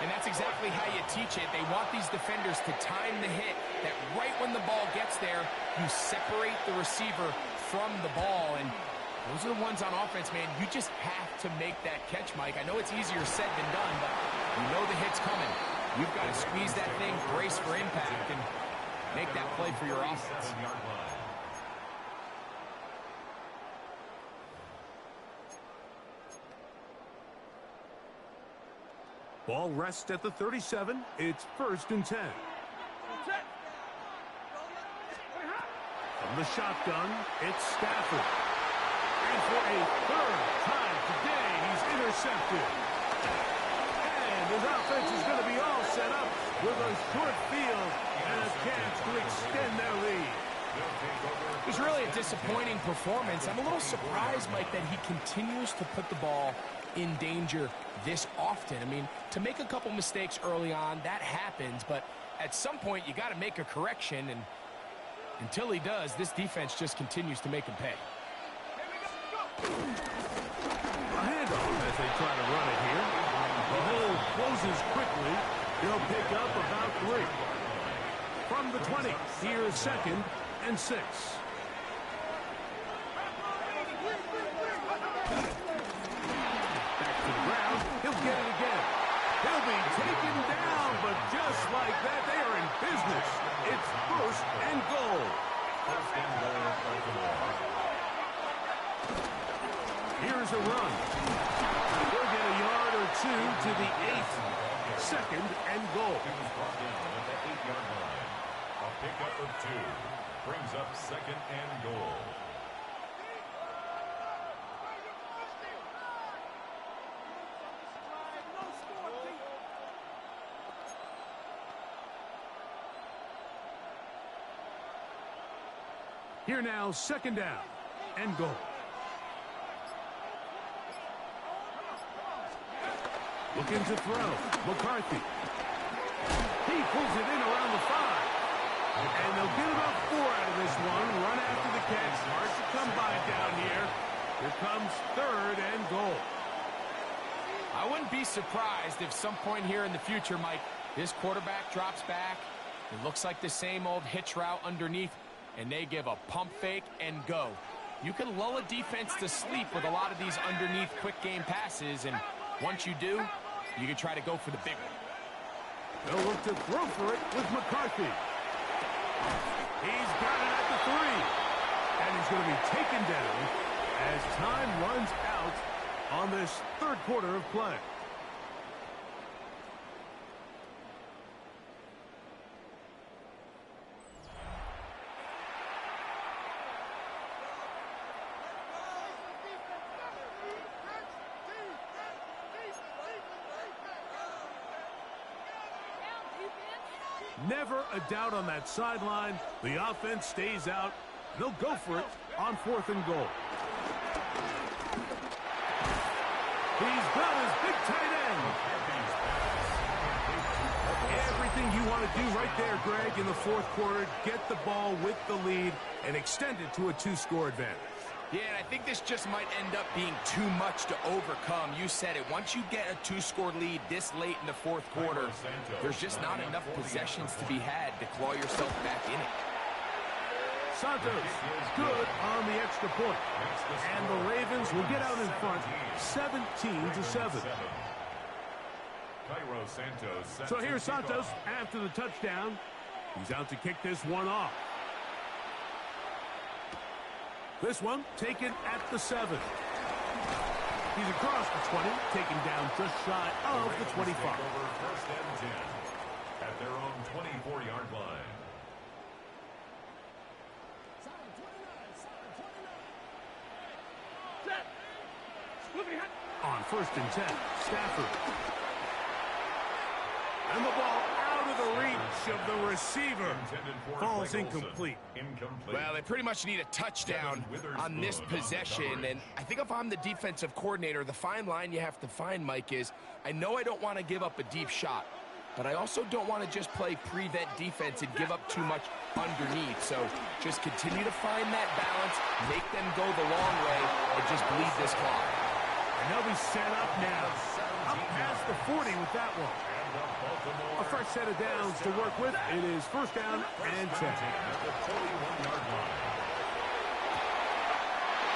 And that's exactly how you teach it. They want these defenders to time the hit, that right when the ball gets there, you separate the receiver from the ball. And those are the ones on offense, man. You just have to make that catch, Mike. I know it's easier said than done, but you know the hit's coming. You've got to squeeze that thing, brace for impact, and make that play for your offense. Ball rests at the 37. It's 1st and 10. From the shotgun, it's Stafford. And for a third time today, he's intercepted. And his offense is going to be all set up with a short field and a chance to extend their lead. It was really a disappointing performance. I'm a little surprised, Mike, that he continues to put the ball in danger this often. I mean, to make a couple mistakes early on, that happens, but at some point you got to make a correction, and until he does, this defense just continues to make him pay. A handoff as they try to run it here. The hole closes quickly. He'll pick up about 3. From the 20, here's 2nd and 6. He'll get it again. He'll be taken down, but just like that, they are in business. It's 1st and goal. 1st and goal, Baltimore. Here's a run. He'll get a yard or 2 to the 8. 2nd and goal. He was brought down at the 8-yard line. A pickup of 2 brings up 2nd and goal. Here now, 2nd down and goal. Looking to throw. McCarthy. He pulls it in around the 5. And they'll get about 4 out of this one. Run after the catch. Hard to come by down here. Here comes 3rd and goal. I wouldn't be surprised if some point here in the future, Mike, this quarterback drops back. It looks like the same old hitch route underneath, and they give a pump fake and go. You can lull a defense to sleep with a lot of these underneath quick game passes, and once you do, you can try to go for the big one. They'll look to throw for it with McCarthy. He's got it at the 3. And he's going to be taken down as time runs out on this 3rd quarter of play. Never a doubt on that sideline. The offense stays out. They'll go for it on 4th and goal. He's got his big tight end. Everything you want to do right there, Greg, in the 4th quarter. Get the ball with the lead and extend it to a 2-score advantage. Yeah, and I think this just might end up being too much to overcome. You said it. Once you get a 2-score lead this late in the 4th quarter, there's just not enough possessions to be had to claw yourself back in it. Santos good on the extra point. And the Ravens will get out in front 17-7. So here's Santos after the touchdown. He's out to kick this one off. This one taken at the 7. He's across the 20, taken down just shy of the 25. First and 10 at their own 24-yard line. On first and 10, Stafford. And the ball out of the reach of the receiver. Falls incomplete. Well, they pretty much need a touchdown on this possession. And I think if I'm the defensive coordinator, the fine line you have to find, Mike, is I know I don't want to give up a deep shot, but I also don't want to just play prevent defense and give up too much underneath. So just continue to find that balance, make them go the long way, and just bleed this clock. And they'll be set up now. Up past the 40 with that one. A fresh set of downs to work with. It is first down and 10.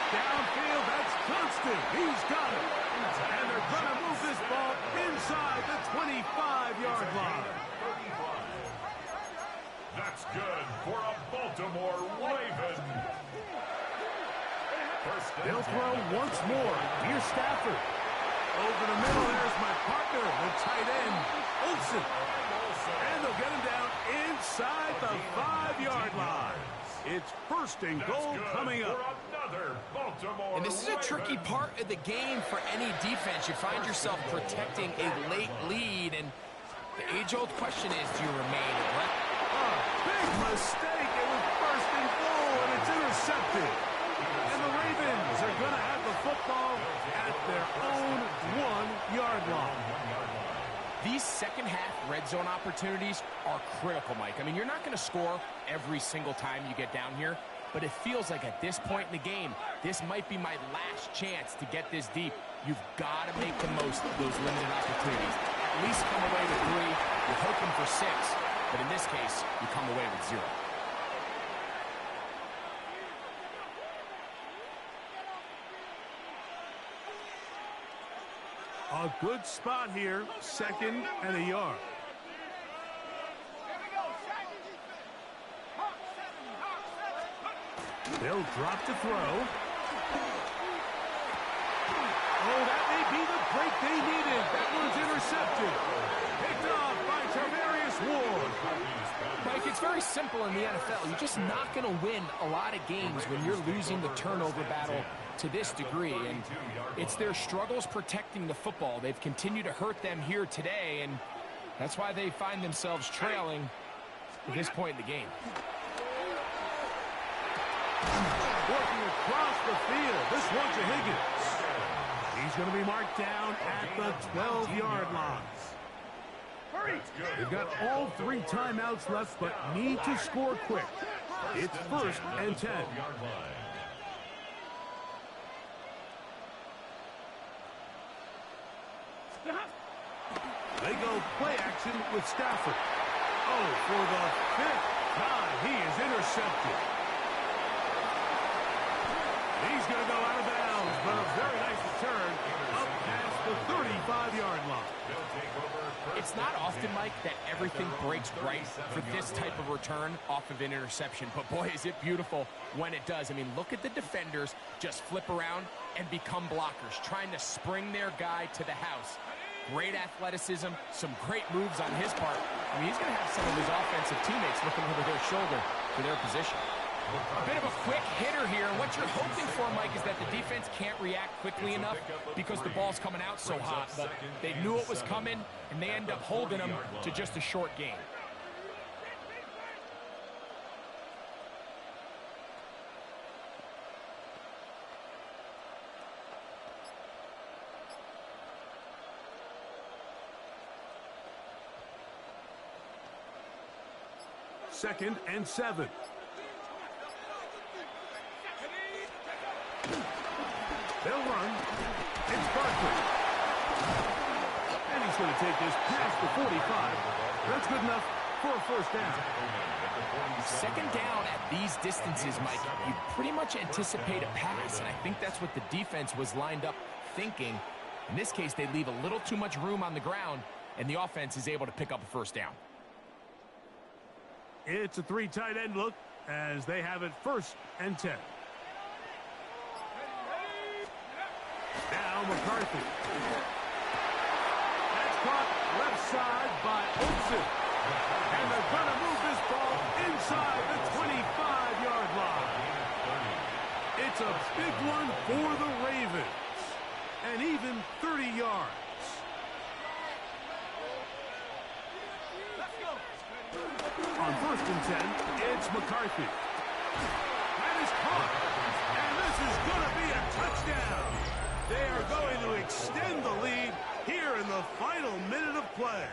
Downfield, that's constant. He's got it. And they're going to move this ball inside the 25-yard line. That's good for a Baltimore Raven. They'll throw once more. Here's Stafford. Over the middle, there's my partner, the tight end, Olsen. And they'll get him down inside the 5-yard line. It's first and goal coming up. And this is a tricky part of the game for any defense. You find yourself protecting a late lead, and the age-old question is, do you remain aggressive? Big mistake. It was first and goal, and it's intercepted. And the Ravens are going to have the football at their own 1-yard line. These second-half red zone opportunities are critical, Mike. I mean, you're not going to score every single time you get down here, but it feels like at this point in the game, this might be my last chance to get this deep. You've got to make the most of those limited opportunities. At least come away with 3. You're hoping for 6, but in this case, you come away with 0. A good spot here, second and a yard. They'll drop to throw. Oh, that may be the break they needed. That one's intercepted. Picked off by Tarvarius Ward. Mike, it's very simple in the NFL. You're just not going to win a lot of games when you're losing the turnover battle to this degree, and it's their struggles protecting the football. They've continued to hurt them here today, and that's why they find themselves trailing at this point in the game. Working across the field, this one's a Higgins. He's going to be marked down at the 12-yard line. They've got all 3 timeouts left, but need to score quick. It's first and 10. They go play action with Stafford. Oh, for the 5th time, he is intercepted. He's going to go out of bounds, but a very nice return up past the 35-yard line. It's not often, Mike, that everything breaks right for this type of return off of an interception. But, boy, is it beautiful when it does. I mean, look at the defenders just flip around and become blockers, trying to spring their guy to the house. Great athleticism, some great moves on his part. I mean, he's going to have some of his offensive teammates looking over their shoulder for their position. A bit of a quick hitter here, and what you're hoping for, Mike, is that the defense can't react quickly enough because the ball's coming out so hot. But they knew it was coming, and they end up holding them to just a short gain. Second and 7. They'll run. It's Barkley. And he's going to take this past the 45. That's good enough for a first down. Second down at these distances, Mike, you pretty much anticipate a pass, and I think that's what the defense was lined up thinking. In this case, they leave a little too much room on the ground, and the offense is able to pick up a first down. It's a 3 tight end look as they have it first and 10. Now McCarthy. That's caught left side by Olsen. And they're going to move this ball inside the 25-yard line. It's a big one for the Ravens. And even 30 yards. On 1st and 10, it's McCarthy. That is caught. And this is going to be a touchdown. They are going to extend the lead here in the final minute of play.